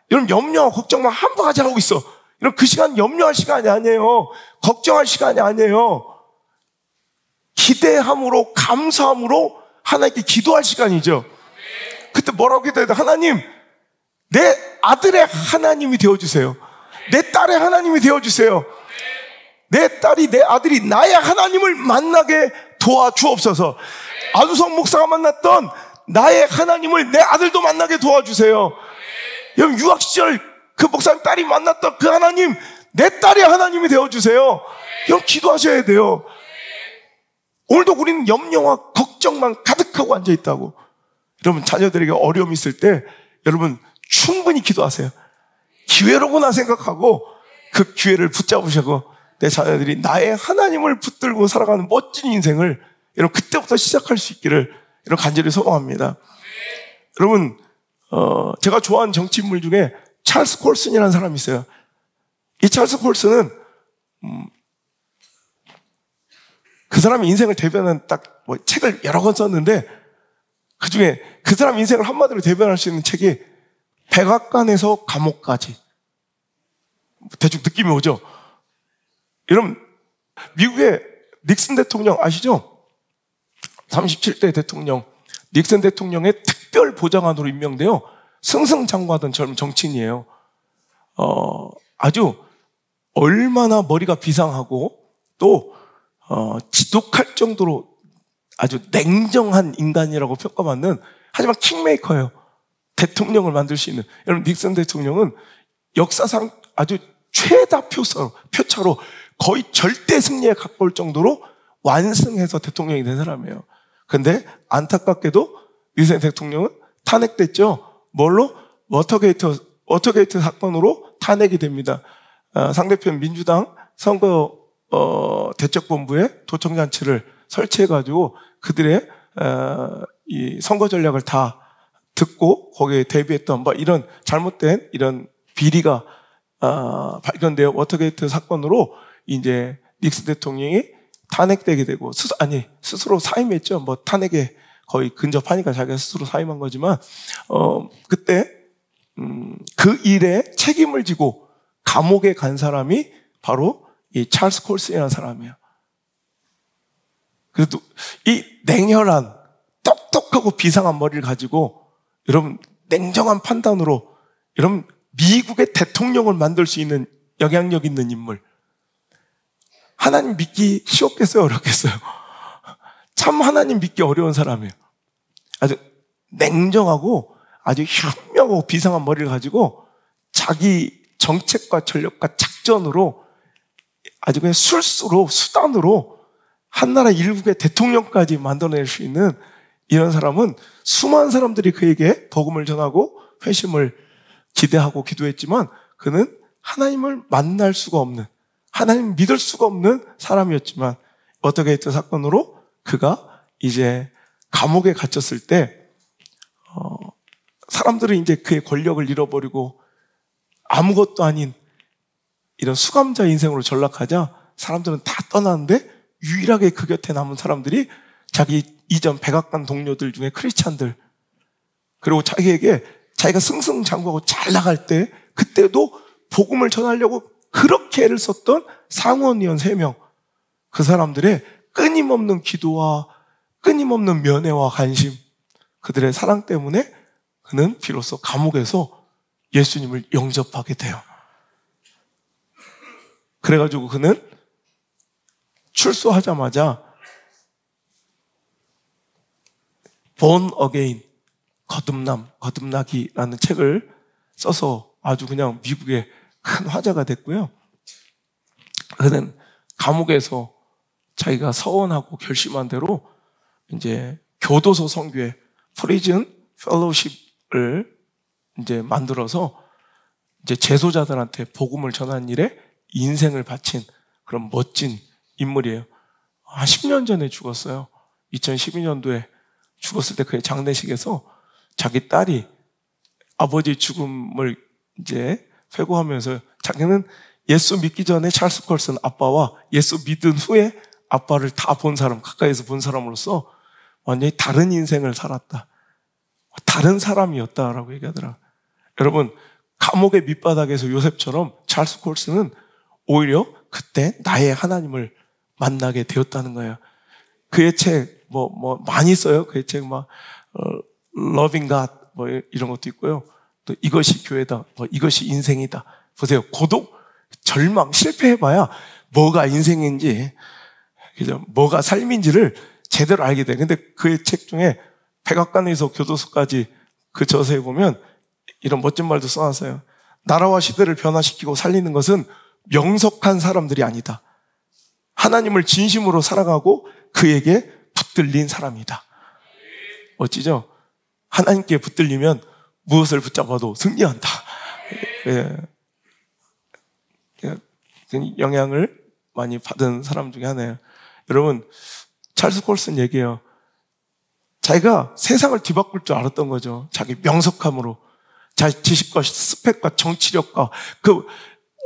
여러분 염려와 걱정만 한 바가지 하고 있어. 여러분 그 시간 염려할 시간이 아니에요. 걱정할 시간이 아니에요. 기대함으로 감사함으로 하나님께 기도할 시간이죠. 그때 뭐라고 기도해야 돼? 하나님, 내 아들의 하나님이 되어주세요. 내 딸의 하나님이 되어주세요. 내 딸이, 내 아들이 나의 하나님을 만나게 도와주옵소서. 안우성 목사가 만났던 나의 하나님을 내 아들도 만나게 도와주세요. 여러분 유학 시절 그 목사님 딸이 만났던 그 하나님, 내 딸의 하나님이 되어주세요. 여러분 기도하셔야 돼요. 오늘도 우리는 염려와 걱정만 가득하고 앉아있다고. 여러분 자녀들에게 어려움이 있을 때 여러분 충분히 기도하세요. 기회로구나 생각하고 그 기회를 붙잡으시고 내 자녀들이 나의 하나님을 붙들고 살아가는 멋진 인생을 여러분 그때부터 시작할 수 있기를 여러분 간절히 소망합니다. 여러분 제가 좋아하는 정치인물 중에 찰스 콜슨이라는 사람이 있어요. 이 찰스 콜슨은 그 사람의 인생을 대변한 딱 뭐 책을 여러 권 썼는데 그 중에 그 사람 인생을 한마디로 대변할 수 있는 책이 백악관에서 감옥까지. 대충 느낌이 오죠? 여러분 미국의 닉슨 대통령 아시죠? 37대 대통령 닉슨 대통령의 특별 보좌관으로 임명되어 승승장구하던 젊은 정치인이에요. 아주 얼마나 머리가 비상하고 또 지독할 정도로 아주 냉정한 인간이라고 평가받는, 하지만 킹메이커예요. 대통령을 만들 수 있는. 여러분 닉슨 대통령은 역사상 아주 최다 표차로 거의 절대 승리에 가까울 정도로 완승해서 대통령이 된 사람이에요. 그런데 안타깝게도 닉슨 대통령은 탄핵됐죠. 뭘로? 워터게이트 사건으로 탄핵이 됩니다. 상대편 민주당 선거 대책본부에 도청장치를 설치해가지고 그들의 이 선거 전략을 다 듣고 거기에 대비했던 뭐 이런 잘못된 이런 비리가 발견되어 워터게이트 사건으로 이제 닉슨 대통령이 탄핵되게 되고 스스로 사임했죠. 뭐 탄핵에 거의 근접하니까 자기가 스스로 사임한 거지만 그때 그 일에 책임을 지고 감옥에 간 사람이 바로 이 찰스 콜슨이라는 사람이에요. 그래도 이 냉혈한 똑똑하고 비상한 머리를 가지고 여러분 냉정한 판단으로 여러분 미국의 대통령을 만들 수 있는 영향력 있는 인물. 하나님 믿기 쉬웠겠어요? 어렵겠어요? 참 하나님 믿기 어려운 사람이에요. 아주 냉정하고 아주 현명하고 비상한 머리를 가지고 자기 정책과 전략과 작전으로 아주 그냥 수단으로 한 나라 일국의 대통령까지 만들어낼 수 있는 이런 사람은 수많은 사람들이 그에게 복음을 전하고 회심을 기대하고 기도했지만 그는 하나님을 만날 수가 없는, 하나님을 믿을 수가 없는 사람이었지만 워터게이트 사건으로 그가 이제 감옥에 갇혔을 때 사람들은 이제 그의 권력을 잃어버리고 아무것도 아닌 이런 수감자 인생으로 전락하자 사람들은 다 떠나는데 유일하게 그 곁에 남은 사람들이 자기 이전 백악관 동료들 중에 크리스찬들, 그리고 자기에게 자기가 승승장구하고 잘 나갈 때 그때도 복음을 전하려고 그렇게 애를 썼던 상원의원 3명, 그 사람들의 끊임없는 기도와 끊임없는 면회와 관심, 그들의 사랑 때문에 그는 비로소 감옥에서 예수님을 영접하게 돼요. 그래가지고 그는 출소하자마자 Born Again, 거듭나기라는 책을 써서 아주 그냥 미국의 큰 화제가 됐고요. 그는 감옥에서 자기가 서원하고 결심한 대로 이제 교도소 선교회 프리즌 펠로우십을 이제 만들어서 이제 재소자들한테 복음을 전하는 일에 인생을 바친 그런 멋진 인물이에요. 한 10년 전에 죽었어요. 2012년도에 죽었을 때 그의 장례식에서 자기 딸이 아버지 죽음을 이제 회고하면서 자기는 예수 믿기 전에 찰스 콜슨 아빠와 예수 믿은 후에 아빠를 다 본 사람, 가까이서 본 사람으로서 완전히 다른 인생을 살았다. 다른 사람이었다라고 얘기하더라. 여러분, 감옥의 밑바닥에서 요셉처럼 찰스 콜슨은 오히려 그때 나의 하나님을 만나게 되었다는 거예요. 그의 책, 많이 써요. 그의 책, Loving God, 이런 것도 있고요. 또 이것이 교회다, 이것이 인생이다. 보세요. 고독, 절망, 실패해봐야 뭐가 인생인지, 그죠? 뭐가 삶인지를 제대로 알게 돼. 근데 그의 책 중에 백악관에서 교도소까지 그 저서에 보면 이런 멋진 말도 써놨어요. 나라와 시대를 변화시키고 살리는 것은 명석한 사람들이 아니다. 하나님을 진심으로 사랑하고 그에게 붙들린 사람이다. 멋지죠? 하나님께 붙들리면 무엇을 붙잡아도 승리한다. 예. 영향을 많이 받은 사람 중에 하나예요. 여러분, 찰스 콜슨 얘기해요. 자기가 세상을 뒤바꿀 줄 알았던 거죠. 자기 명석함으로. 자기 지식과 스펙과 정치력과 그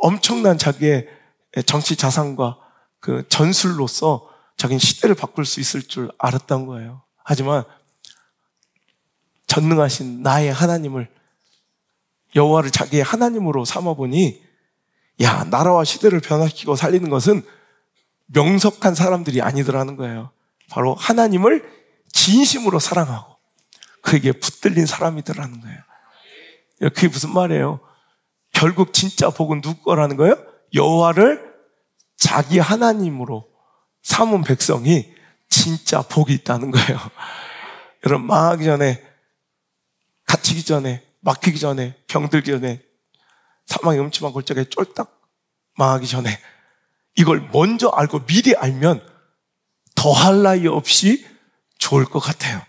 엄청난 자기의 정치 자산과 그 전술로서 자기는 시대를 바꿀 수 있을 줄 알았던 거예요. 하지만 전능하신 나의 하나님을, 여호와를 자기의 하나님으로 삼아보니, 야, 나라와 시대를 변화시키고 살리는 것은 명석한 사람들이 아니더라는 거예요. 바로 하나님을 진심으로 사랑하고 그에게 붙들린 사람이더라는 거예요. 그게 무슨 말이에요? 결국 진짜 복은 누구 거라는 거예요? 여호와를 자기 하나님으로 삼은 백성이 진짜 복이 있다는 거예요. 여러분, 망하기 전에, 갇히기 전에, 막히기 전에, 병들기 전에, 사망의 음침한 골짜기에 쫄딱 망하기 전에 이걸 먼저 알고 미리 알면 더할 나위 없이 좋을 것 같아요.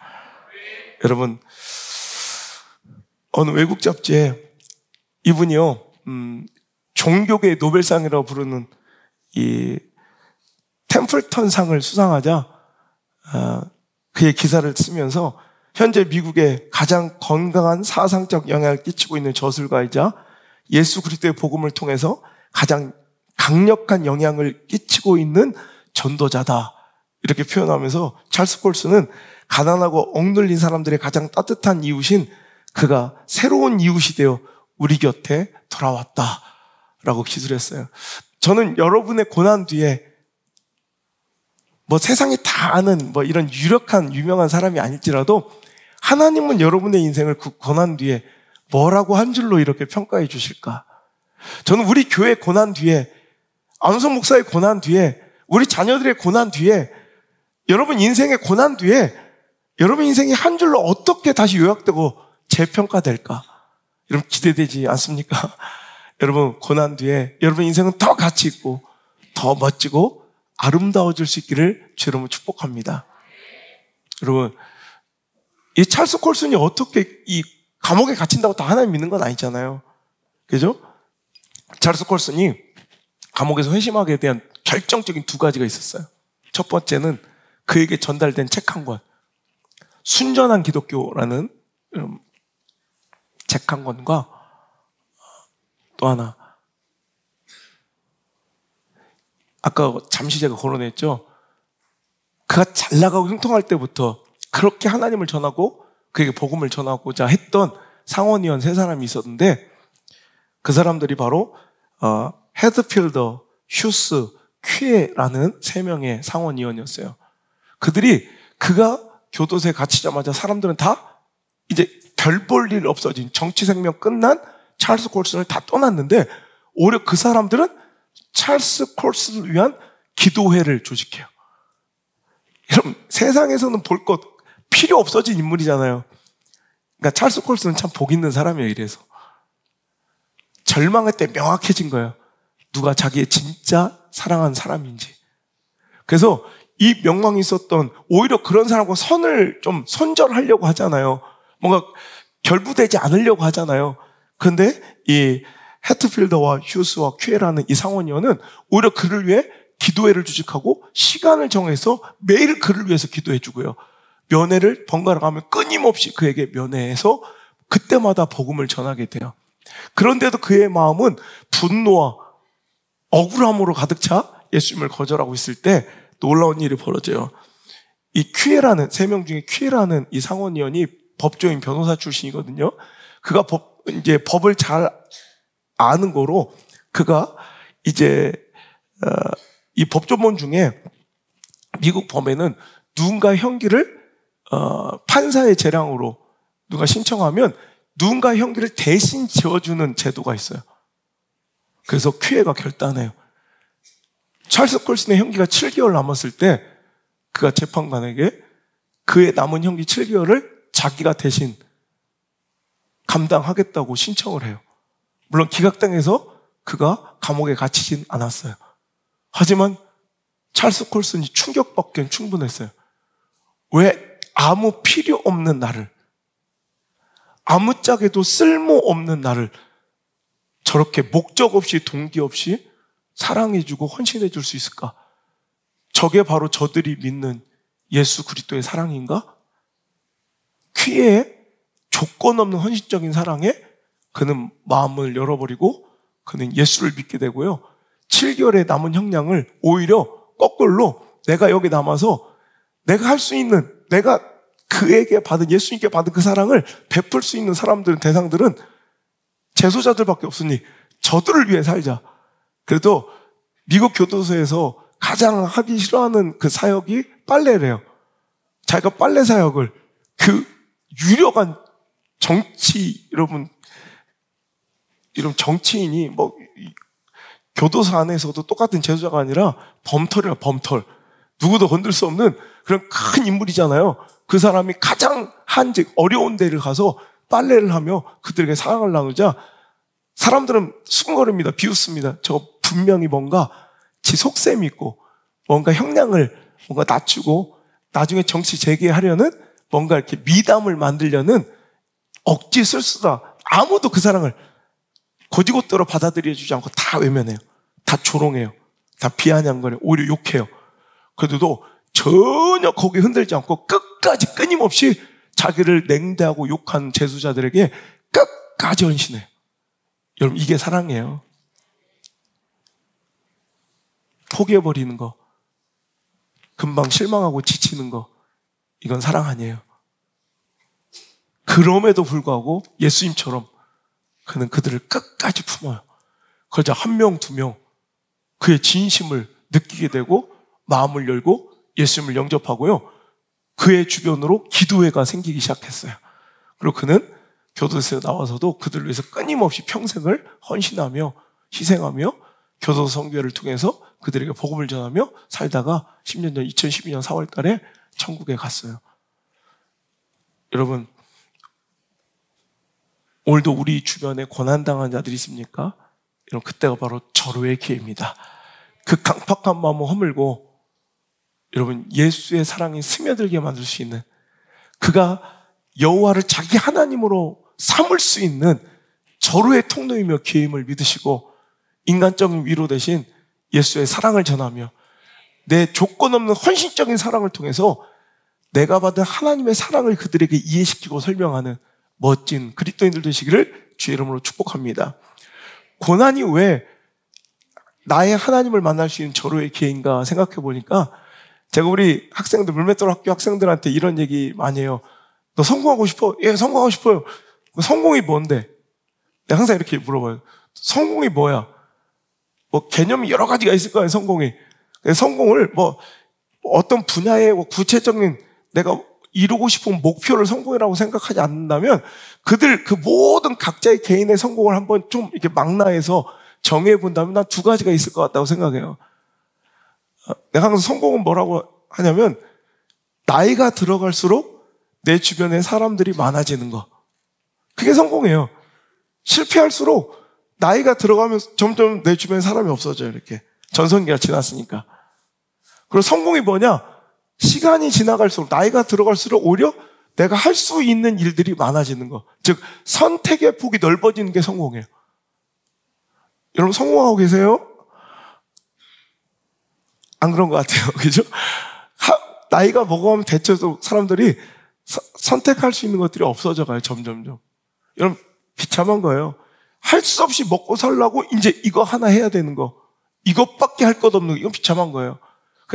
여러분, 어느 외국 잡지에 이분이요, 종교계의 노벨상이라고 부르는 이 템플턴 상을 수상하자 그의 기사를 쓰면서 현재 미국에 가장 건강한 사상적 영향을 끼치고 있는 저술가이자 예수 그리스도의 복음을 통해서 가장 강력한 영향을 끼치고 있는 전도자다, 이렇게 표현하면서 찰스 콜슨은 가난하고 억눌린 사람들의 가장 따뜻한 이웃인 그가 새로운 이웃이 되어 우리 곁에 돌아왔다라고 기술했어요. 저는 여러분의 고난 뒤에 세상이 다 아는 이런 유명한 사람이 아닐지라도 하나님은 여러분의 인생을 그 고난 뒤에 뭐라고 한 줄로 이렇게 평가해 주실까? 저는 우리 교회 고난 뒤에, 안우성 목사의 고난 뒤에, 우리 자녀들의 고난 뒤에, 여러분 인생의 고난 뒤에 여러분 인생이 한 줄로 어떻게 다시 요약되고 재평가될까? 여러분 기대되지 않습니까? 여러분 고난 뒤에 여러분 인생은 더 가치 있고 더 멋지고 아름다워질 수 있기를 주 여러분 축복합니다. 여러분, 이 찰스 콜슨이 어떻게 이 감옥에 갇힌다고 다 하나님 믿는 건 아니잖아요. 그죠? 찰스 콜슨이 감옥에서 회심하게 대한 결정적인 두 가지가 있었어요. 첫 번째는 그에게 전달된 책 한 권, 순전한 기독교라는 책 한 권과 또 하나, 아까 잠시 제가 거론했죠. 그가 잘 나가고 형통할 때부터 그렇게 하나님을 전하고 그에게 복음을 전하고자 했던 상원의원 세 사람이 있었는데, 그 사람들이 바로 헤드필더, 휴스, 퀴에라는 세 명의 상원의원이었어요. 그가 교도소에 갇히자마자 사람들은 다 이제 별 볼 일 없어진, 정치 생명 끝난 찰스 콜슨을 다 떠났는데 오히려 그 사람들은 찰스 콜슨을 위한 기도회를 조직해요. 여러분, 세상에서는 볼 것 필요 없어진 인물이잖아요. 그러니까 찰스 콜슨은 참 복 있는 사람이에요. 이래서 절망할 때 명확해진 거예요. 누가 자기의 진짜 사랑하는 사람인지. 그래서 이 명망이 있었던, 오히려 그런 사람과 선을 좀 손절하려고 하잖아요. 뭔가 결부되지 않으려고 하잖아요. 그런데 이 해트필더와 휴스와 퀴에라는 이 상원의원은 오히려 그를 위해 기도회를 조직하고 시간을 정해서 매일 그를 위해서 기도해 주고요. 면회를 번갈아 가면 끊임없이 그에게 면회해서 그때마다 복음을 전하게 돼요. 그런데도 그의 마음은 분노와 억울함으로 가득 차 예수님을 거절하고 있을 때 놀라운 일이 벌어져요. 이 퀴에라는, 3명 중에 퀴에라는 이 상원의원이 법조인 변호사 출신이거든요. 그가 법을 잘 아는 거로 그가 이제 이 법조문 중에 미국 법에는 누군가 형기를 판사의 재량으로 누가 신청하면 누군가 형기를 대신 지어주는 제도가 있어요. 그래서 퀴에가 결단해요. 찰스 콜슨의 형기가 7개월 남았을 때 그가 재판관에게 그의 남은 형기 7개월을 자기가 대신 감당하겠다고 신청을 해요. 물론 기각당해서 그가 감옥에 갇히진 않았어요. 하지만 찰스 콜슨이 충격받기엔 충분했어요. 왜 아무 필요 없는 나를, 아무짝에도 쓸모없는 나를 저렇게 목적 없이 동기 없이 사랑해주고 헌신해줄 수 있을까? 저게 바로 저들이 믿는 예수 그리스도의 사랑인가? 퀴의 조건 없는 헌신적인 사랑에 그는 마음을 열어버리고 그는 예수를 믿게 되고요. 7개월의 남은 형량을 오히려 거꾸로 내가 여기 남아서 내가 할 수 있는, 내가 그에게 받은, 예수님께 받은 그 사랑을 베풀 수 있는 사람들은, 대상들은 재소자들밖에 없으니 저들을 위해 살자. 그래도 미국 교도소에서 가장 하기 싫어하는 그 사역이 빨래래요. 자기가 빨래 사역을, 그 유력한 정치, 여러분, 이런 정치인이 교도소 안에서도 똑같은 재소자가 아니라 범털이라, 범털. 누구도 건들 수 없는 그런 큰 인물이잖아요. 그 사람이 가장 어려운 데를 가서 빨래를 하며 그들에게 사랑을 나누자 사람들은 수근거립니다. 비웃습니다. 저거 분명히 뭔가 지 속셈이 있고 뭔가 형량을 뭔가 낮추고 나중에 정치 재개하려는 뭔가 이렇게 미담을 만들려는 억지 쓸수다. 아무도 그 사랑을 고지고대로 받아들여주지 않고 다 외면해요. 다 조롱해요. 다 비아냥거려요. 오히려 욕해요. 그래도 전혀 거기에 흔들지 않고 끝까지 끊임없이 자기를 냉대하고 욕한 재수자들에게 끝까지 헌신해요. 여러분, 이게 사랑이에요. 포기해버리는 거, 금방 실망하고 지치는 거, 이건 사랑 아니에요. 그럼에도 불구하고 예수님처럼 그는 그들을 끝까지 품어요. 그러자 1명, 2명 그의 진심을 느끼게 되고 마음을 열고 예수님을 영접하고요. 그의 주변으로 기도회가 생기기 시작했어요. 그리고 그는 교도소에 나와서도 그들을 위해서 끊임없이 평생을 헌신하며 희생하며 교도소 선교회를 통해서 그들에게 복음을 전하며 살다가 10년 전 2012년 4월 달에 천국에 갔어요. 여러분, 오늘도 우리 주변에 고난당한 자들이 있습니까? 여러분, 그때가 바로 절호의 기회입니다. 그 강팍한 마음을 허물고 여러분, 예수의 사랑이 스며들게 만들 수 있는, 그가 여호와를 자기 하나님으로 삼을 수 있는 절호의 통로이며 기회임을 믿으시고 인간적인 위로 대신 예수의 사랑을 전하며 내 조건 없는 헌신적인 사랑을 통해서 내가 받은 하나님의 사랑을 그들에게 이해시키고 설명하는 멋진 그리스도인들 되시기를 주의 이름으로 축복합니다. 고난이 왜 나의 하나님을 만날 수 있는 절호의 기회인가 생각해 보니까 제가 우리 학생들, 물맷돌 학교 학생들한테 이런 얘기 많이 해요. 너 성공하고 싶어? 예, 성공하고 싶어요. 성공이 뭔데? 내가 항상 이렇게 물어봐요. 성공이 뭐야? 개념이 여러 가지가 있을 거예요, 성공이. 성공을 어떤 분야의 구체적인 내가 이루고 싶은 목표를 성공이라고 생각하지 않는다면 그 모든 각자의 개인의 성공을 한번 좀 이렇게 망라해서 정해 본다면 난 두 가지가 있을 것 같다고 생각해요. 내가 항상 성공은 뭐라고 하냐면 나이가 들어갈수록 내 주변에 사람들이 많아지는 거. 그게 성공이에요. 실패할수록 나이가 들어가면서 점점 내 주변에 사람이 없어져요. 이렇게 전성기가 지났으니까. 그리고 성공이 뭐냐? 시간이 지나갈수록 나이가 들어갈수록 오히려 내가 할 수 있는 일들이 많아지는 거. 즉 선택의 폭이 넓어지는 게 성공이에요. 여러분 성공하고 계세요? 안 그런 것 같아요. 그죠? 나이가 먹어가면 대체로 사람들이 선택할 수 있는 것들이 없어져 가요. 점점점. 여러분 비참한 거예요. 할 수 없이 먹고 살라고 이제 이거 하나 해야 되는 거. 이것밖에 할 것 없는 거. 이건 비참한 거예요.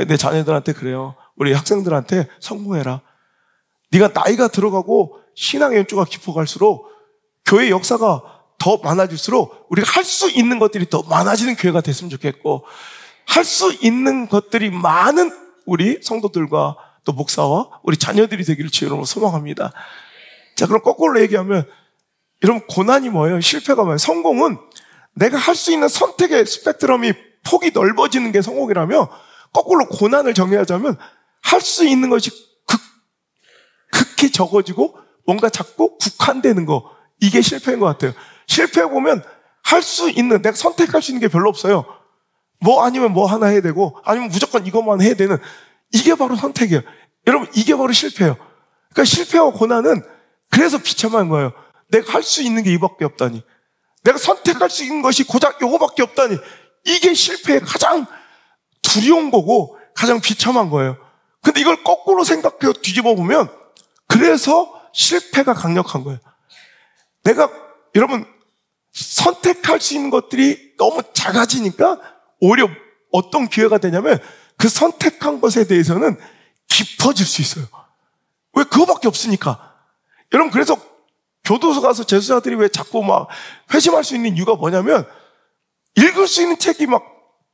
내 자녀들한테 그래요. 우리 학생들한테 성공해라. 네가 나이가 들어가고 신앙의 연조가 깊어갈수록 교회 역사가 더 많아질수록 우리가 할 수 있는 것들이 더 많아지는 교회가 됐으면 좋겠고 할 수 있는 것들이 많은 우리 성도들과 또 목사와 우리 자녀들이 되기를 주님으로 소망합니다. 자, 그럼 거꾸로 얘기하면 여러분 고난이 뭐예요? 실패가 뭐예요? 성공은 내가 할 수 있는 선택의 스펙트럼이 폭이 넓어지는 게 성공이라며 거꾸로 고난을 정리하자면 할 수 있는 것이 극히 적어지고 뭔가 자꾸 국한되는 거. 이게 실패인 것 같아요. 실패해보면 할 수 있는, 내가 선택할 수 있는 게 별로 없어요. 뭐 아니면 뭐 하나 해야 되고 아니면 무조건 이것만 해야 되는 이게 바로 선택이에요. 여러분 이게 바로 실패예요. 그러니까 실패와 고난은 그래서 비참한 거예요. 내가 할 수 있는 게 이밖에 없다니. 내가 선택할 수 있는 것이 고작 이거밖에 없다니. 이게 실패의 가장 두려운 거고 가장 비참한 거예요. 근데 이걸 거꾸로 생각해서 뒤집어 보면 그래서 실패가 강력한 거예요. 내가 여러분 선택할 수 있는 것들이 너무 작아지니까 오히려 어떤 기회가 되냐면 그 선택한 것에 대해서는 깊어질 수 있어요. 왜? 그거밖에 없으니까. 여러분 그래서 교도소 가서 재수자들이 왜 자꾸 막 회심할 수 있는 이유가 뭐냐면 읽을 수 있는 책이 막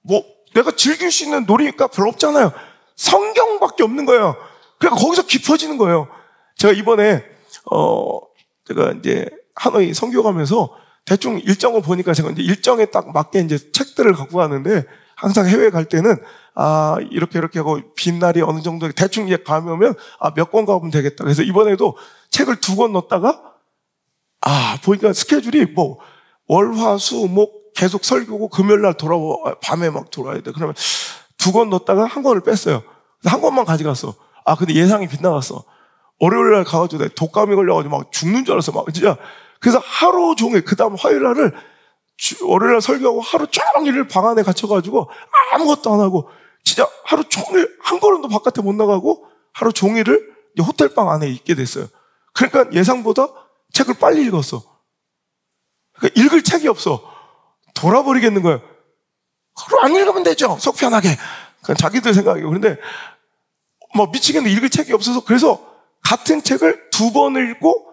뭐 내가 즐길 수 있는 놀이가 별로 없잖아요. 성경밖에 없는 거예요. 그러니까 거기서 깊어지는 거예요. 제가 이번에 제가 이제 하노이 선교 가면서 대충 일정을 보니까 제가 이제 일정에 딱 맞게 이제 책들을 갖고 가는데 항상 해외 갈 때는 이렇게 하고 빈 날이 어느 정도 대충 이제 가면 몇 권 가보면 되겠다. 그래서 이번에도 책을 2권 넣었다가 보니까 스케줄이 뭐 월화수목 계속 설교고 금요일 날 밤에 막 돌아야 돼. 그러면 2권 넣었다가 1권을 뺐어요. 그래서 1권만 가져갔어. 근데 예상이 빗나갔어. 월요일 날 가가지고 내가 독감이 걸려가지고 막 죽는 줄 알았어. 막 진짜. 그래서 하루 종일 그 다음 화요일 날을 월요일 날 설교하고 하루 종일을 방 안에 갇혀가지고 아무것도 안 하고 진짜 하루 종일 한 걸음도 바깥에 못 나가고 하루 종일을 호텔방 안에 있게 됐어요. 그러니까 예상보다 책을 빨리 읽었어. 그러니까 읽을 책이 없어. 돌아버리겠는 거예요. 하루 안 읽으면 되죠. 속 편하게. 그건 자기들 생각이에요. 그런데 뭐 미치겠네. 읽을 책이 없어서 그래서 같은 책을 2번 읽고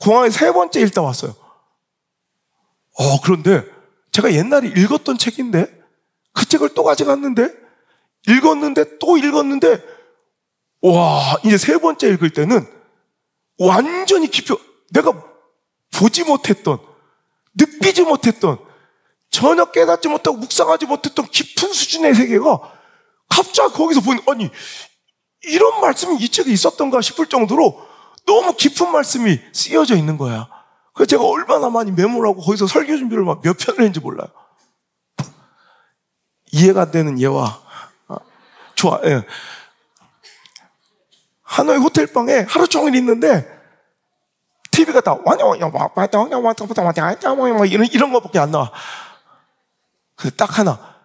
공항에 3번째 읽다 왔어요. 그런데 제가 옛날에 읽었던 책인데 그 책을 또 가져갔는데 읽었는데 또 읽었는데 와 이제 3번째 읽을 때는 완전히 깊이 내가 보지 못했던 느끼지 못했던 전혀 깨닫지 못하고 묵상하지 못했던 깊은 수준의 세계가 갑자기 거기서 보니 아니 이런 말씀이 이 책에 있었던가 싶을 정도로 너무 깊은 말씀이 쓰여져 있는 거야. 그래서 제가 얼마나 많이 메모를 하고 거기서 설교 준비를 막 몇 편을 했는지 몰라요. 이해가 안 되는 예와 좋아. 예. 하노이 호텔방에 하루 종일 있는데 TV가 다 이런 거밖에 안 나와. 그래서 딱 하나.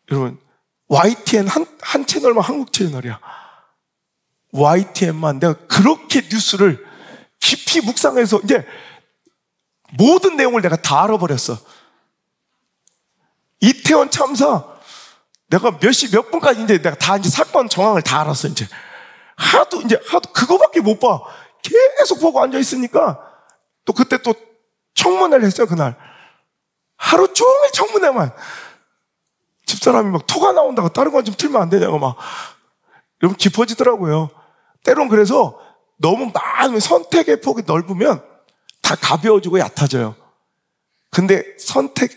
여러분 YTN 한 채널만 한국 채널이야. YTN만 내가 그렇게 뉴스를 깊이 묵상해서 이제 모든 내용을 내가 다 알아버렸어. 이태원 참사 내가 몇 시 몇 분까지 이제 내가 다 이제 사건 정황을 다 알았어. 이제 하도 그거밖에 못 봐. 계속 보고 앉아 있으니까 또 그때 또 청문회를 했어요. 그날 하루 종일 청문회만. 집사람이 막 토가 나온다고 다른 건 좀 틀면 안 되냐고 막 여러분 깊어지더라고요. 때론 그래서 너무 많은 선택의 폭이 넓으면 다 가벼워지고 얕아져요. 근데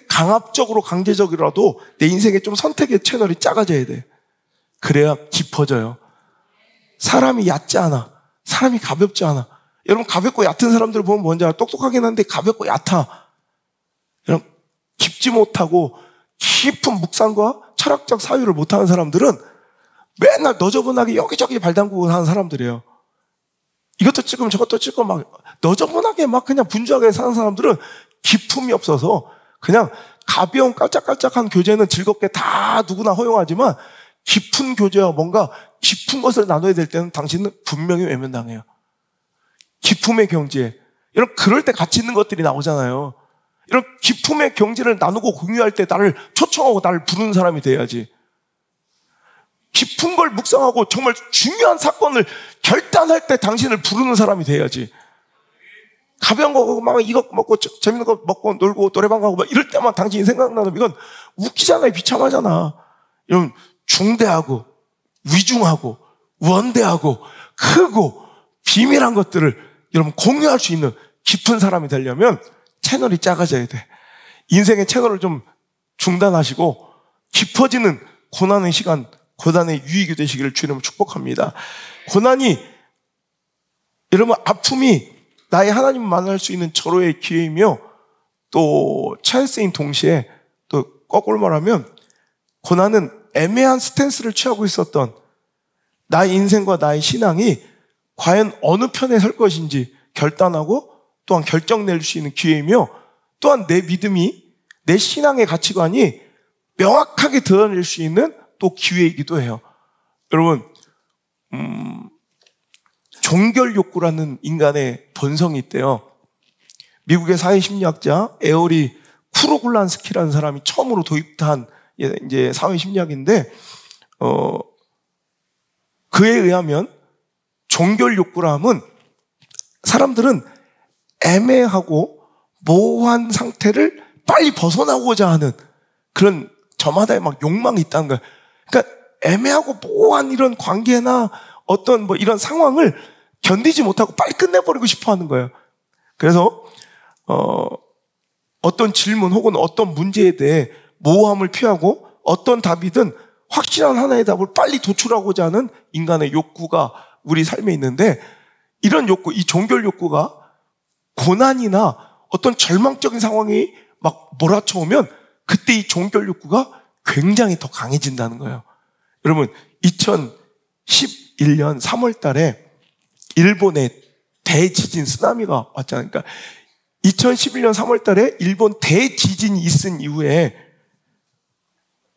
강압적으로 강제적이라도 내 인생에 좀 선택의 채널이 작아져야 돼. 그래야 깊어져요. 사람이 얕지 않아. 사람이 가볍지 않아. 여러분, 가볍고 얕은 사람들 보면 뭔지 알아? 똑똑하긴 한데 가볍고 얕아. 여러분, 깊지 못하고 깊은 묵상과 철학적 사유를 못하는 사람들은 맨날 너저분하게 여기저기 발 담그고 사는 사람들이에요. 이것도 찍으면 저것도 찍고 막 너저분하게 막 그냥 분주하게 사는 사람들은 기품이 없어서 그냥 가벼운 깔짝깔짝한 교제는 즐겁게 다 누구나 허용하지만 깊은 교제와 뭔가 깊은 것을 나눠야 될 때는 당신은 분명히 외면당해요. 기품의 경제. 여러분, 그럴 때 가치 있는 것들이 나오잖아요. 이런 기품의 경제를 나누고 공유할 때 나를 초청하고 나를 부르는 사람이 돼야지. 깊은 걸 묵상하고 정말 중요한 사건을 결단할 때 당신을 부르는 사람이 돼야지. 가벼운 거 막 이거 먹고 재밌는 거 먹고 놀고 노래방 가고 막 이럴 때만 당신이 생각나면 이건 웃기잖아요. 비참하잖아. 이런 중대하고 위중하고 원대하고 크고 비밀한 것들을 여러분 공유할 수 있는 깊은 사람이 되려면 채널이 작아져야 돼. 인생의 채널을 좀 중단하시고 깊어지는 고난의 시간, 고난의 유익이 되시기를 주님을 축복합니다. 고난이, 여러분, 아픔이 나의 하나님을 만날 수 있는 절호의 기회이며 또 찬스인 동시에 또 거꾸로 말하면 고난은 애매한 스탠스를 취하고 있었던 나의 인생과 나의 신앙이 과연 어느 편에 설 것인지 결단하고 또한 결정 낼 수 있는 기회이며 또한 내 믿음이, 내 신앙의 가치관이 명확하게 드러낼 수 있는 또 기회이기도 해요. 여러분, 종결 욕구라는 인간의 본성이 있대요. 미국의 사회심리학자 에어리 쿠르굴란스키라는 사람이 처음으로 도입한 이제 사회심리학인데, 그에 의하면 종결 욕구라 함은 사람들은 애매하고 모호한 상태를 빨리 벗어나고자 하는 그런 저마다의 막 욕망이 있다는 거예요. 그러니까 애매하고 모호한 이런 관계나 어떤 뭐 이런 상황을 견디지 못하고 빨리 끝내버리고 싶어 하는 거예요. 그래서 어떤 질문 혹은 어떤 문제에 대해 모호함을 피하고 어떤 답이든 확실한 하나의 답을 빨리 도출하고자 하는 인간의 욕구가 우리 삶에 있는데, 이런 욕구, 이 종결 욕구가 고난이나 어떤 절망적인 상황이 막 몰아쳐오면 그때 이 종결 욕구가 굉장히 더 강해진다는 거예요. 여러분, 2011년 3월 달에 일본에 대지진 쓰나미가 왔잖아요. 그러니까 2011년 3월 달에 일본 대지진이 있은 이후에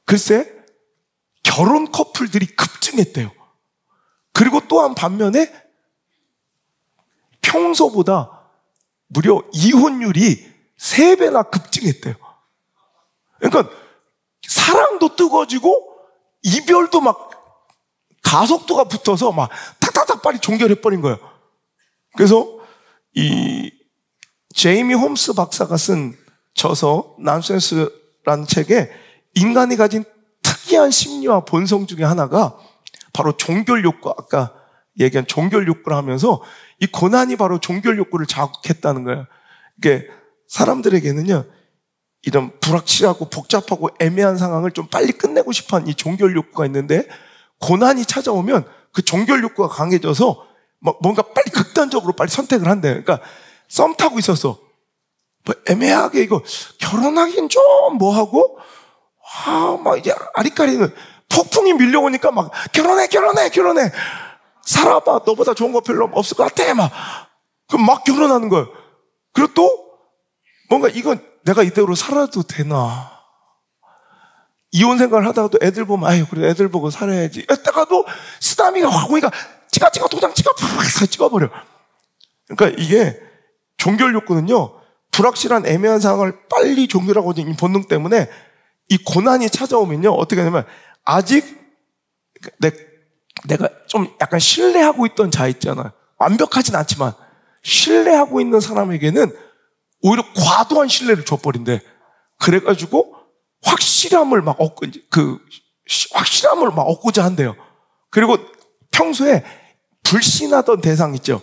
글쎄 결혼 커플들이 급증했대요. 그리고 또한 반면에 평소보다 무려 이혼율이 3배나 급증했대요. 그러니까 사랑도 뜨거워지고 이별도 막 가속도가 붙어서 막 탁탁탁 빨리 종결해버린 거예요. 그래서 이 제이미 홈스 박사가 쓴 저서 난센스라는 책에 인간이 가진 특이한 심리와 본성 중에 하나가 바로 종결 욕구, 아까 얘기한 종결 욕구를 하면서 이 고난이 바로 종결 욕구를 자극했다는 거예요. 그러니까 사람들에게는요, 이런 불확실하고 복잡하고 애매한 상황을 좀 빨리 끝내고 싶어하는 이 종결 욕구가 있는데, 고난이 찾아오면 그 종결 욕구가 강해져서 뭔가 빨리 극단적으로 빨리 선택을 한대요. 그러니까 썸 타고 있었어. 뭐 애매하게 이거 결혼하긴 좀 뭐하고, 막 이제 아리까리는 폭풍이 밀려오니까 막 결혼해. 살아봐. 너보다 좋은 거 별로 없을 것 같아. 그럼 막 결혼하는 거예요. 그리고 또 뭔가 이건 내가 이대로 살아도 되나. 이혼 생각을 하다가도 애들 보면 아유 그래 애들 보고 살아야지. 이따가도 쓰나미가 확 오니까 도장 찍어버려. 그러니까 이게 종결 욕구는요, 불확실한 애매한 상황을 빨리 종결하고 있는 본능 때문에 이 고난이 찾아오면요 어떻게 하냐면, 아직 내가 좀 약간 신뢰하고 있던 자 있잖아요. 완벽하진 않지만 신뢰하고 있는 사람에게는 오히려 과도한 신뢰를 줘버린대. 그래가지고 확실함을 막 얻고자 한대요. 그리고 평소에 불신하던 대상 있죠.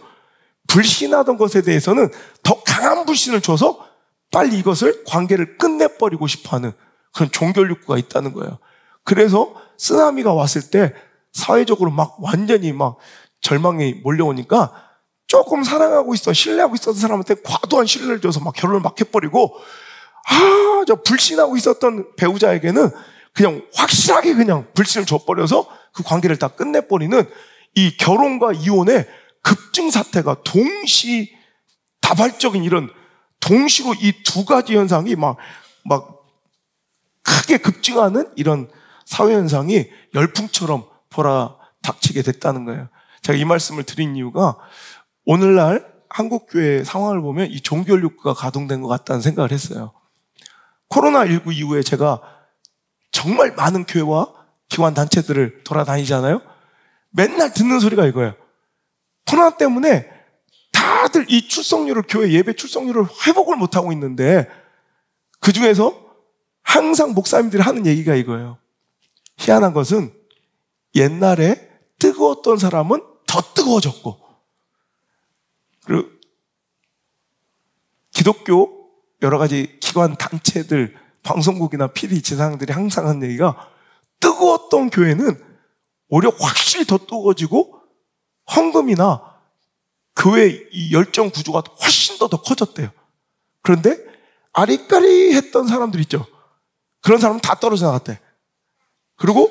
불신하던 것에 대해서는 더 강한 불신을 줘서 빨리 이것을 관계를 끝내버리고 싶어하는 그런 종교 욕구가 있다는 거예요. 그래서 쓰나미가 왔을 때 사회적으로 막 완전히 막 절망이 몰려오니까 조금 사랑하고 있어, 신뢰하고 있었던 사람한테 과도한 신뢰를 줘서 막 결혼을 막 해버리고, 저 불신하고 있었던 배우자에게는 그냥 확실하게 그냥 불신을 줘버려서 그 관계를 다 끝내버리는 이 결혼과 이혼의 급증 사태가 동시다발적인 이런 동시로 이 두 가지 현상이 막 크게 급증하는 이런 사회 현상이 열풍처럼 몰아닥치게 됐다는 거예요. 제가 이 말씀을 드린 이유가 오늘날 한국교회 상황을 보면 이 종교 욕구가 가동된 것 같다는 생각을 했어요. 코로나19 이후에 제가 정말 많은 교회와 기관단체들을 돌아다니잖아요. 맨날 듣는 소리가 이거예요. 코로나 때문에 다들 이 출석률을, 교회 예배 출석률을 회복을 못하고 있는데 그 중에서 항상 목사님들이 하는 얘기가 이거예요. 희한한 것은 옛날에 뜨거웠던 사람은 더 뜨거워졌고, 그리고 기독교 여러 가지 기관 단체들, 방송국이나 PD 지상들이 항상 하는 얘기가 뜨거웠던 교회는 오히려 확실히 더 뜨거워지고 헌금이나 교회 이 열정 구조가 훨씬 더 커졌대요. 그런데 아리까리했던 사람들 있죠. 그런 사람은 다 떨어져 나갔대. 그리고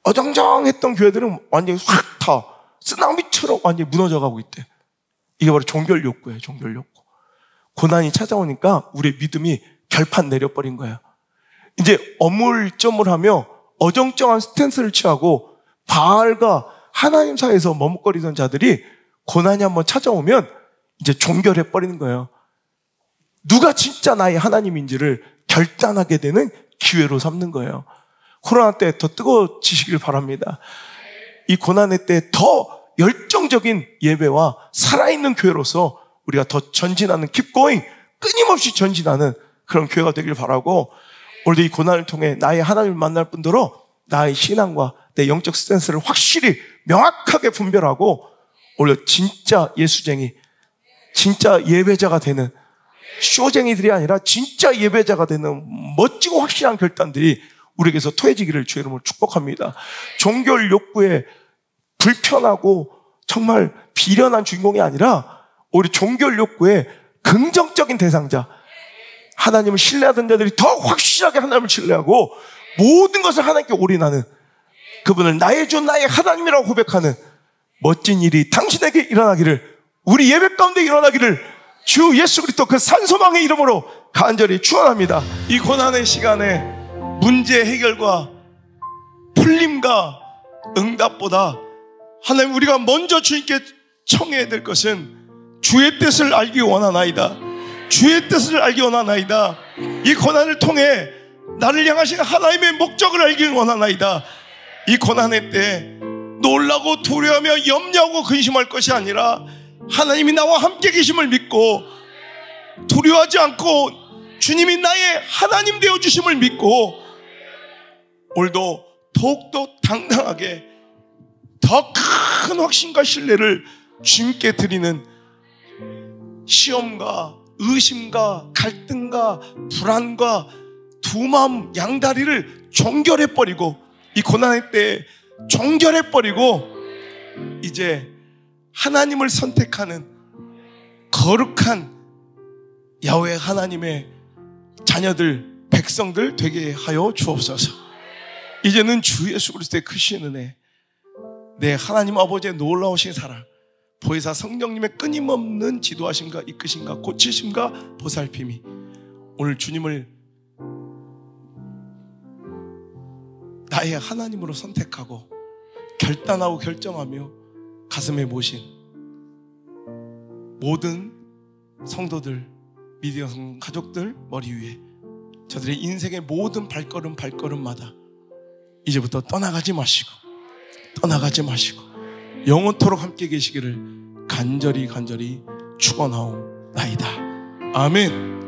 어정쩡했던 교회들은 완전히 확 다 쓰나미처럼 완전히 무너져가고 있대. 이게 바로 종교 욕구예요. 종교 욕구. 고난이 찾아오니까 우리의 믿음이 결판 내려버린 거예요. 이제 어물점을 하며 어정쩡한 스탠스를 취하고 바알과 하나님 사이에서 머뭇거리던 자들이 고난이 한번 찾아오면 이제 종결해버리는 거예요. 누가 진짜 나의 하나님인지를 결단하게 되는 기회로 삼는 거예요. 코로나 때 더 뜨거워지시길 바랍니다. 이 고난의 때 더 열정적인 예배와 살아있는 교회로서 우리가 더 전진하는, keep going, 끊임없이 전진하는 그런 교회가 되길 바라고, 오늘도 이 고난을 통해 나의 하나님을 만날 뿐더러 나의 신앙과 내 영적 스탠스를 확실히 명확하게 분별하고 오히려 진짜 예수쟁이, 진짜 예배자가 되는, 쇼쟁이들이 아니라 진짜 예배자가 되는 멋지고 확실한 결단들이 우리에게서 토해지기를 주의 이름으로 축복합니다. 종교 욕구에 불편하고 정말 비련한 주인공이 아니라 오히려 종교 욕구의 긍정적인 대상자, 하나님을 신뢰하던 자들이 더 확실하게 하나님을 신뢰하고 모든 것을 하나님께 올인하는, 그분을 나의 주 나의 하나님이라고 고백하는 멋진 일이 당신에게 일어나기를, 우리 예배 가운데 일어나기를 주 예수 그리스도 그 산소망의 이름으로 간절히 축원합니다. 이 고난의 시간에 문제 해결과 풀림과 응답보다 하나님, 우리가 먼저 주님께 청해야 될 것은 주의 뜻을 알기 원하나이다. 주의 뜻을 알기 원하나이다. 이 고난을 통해 나를 향하신 하나님의 목적을 알기 원하나이다. 이 고난의 때 놀라고 두려워하며 염려하고 근심할 것이 아니라 하나님이 나와 함께 계심을 믿고 두려워하지 않고 주님이 나의 하나님 되어주심을 믿고 오늘도 더욱더 당당하게 더 큰 확신과 신뢰를 주님께 드리는, 시험과 의심과 갈등과 불안과 두 마음 양다리를 종결해버리고, 이 고난의 때 종결해버리고 이제 하나님을 선택하는 거룩한 야훼 하나님의 자녀들, 백성들 되게 하여 주옵소서. 이제는 주 예수 그리스도의 크신 은혜, 내 하나님 아버지의 놀라우신 사랑, 보혜사 성령님의 끊임없는 지도하심과 이끄심과 고치심과 보살핌이 오늘 주님을 나의 하나님으로 선택하고 결단하고 결정하며 가슴에 모신 모든 성도들, 미디어 가족들 머리 위에 저들의 인생의 모든 발걸음마다 이제부터 떠나가지 마시고 영원토록 함께 계시기를 간절히 축원하옵나이다. 아멘.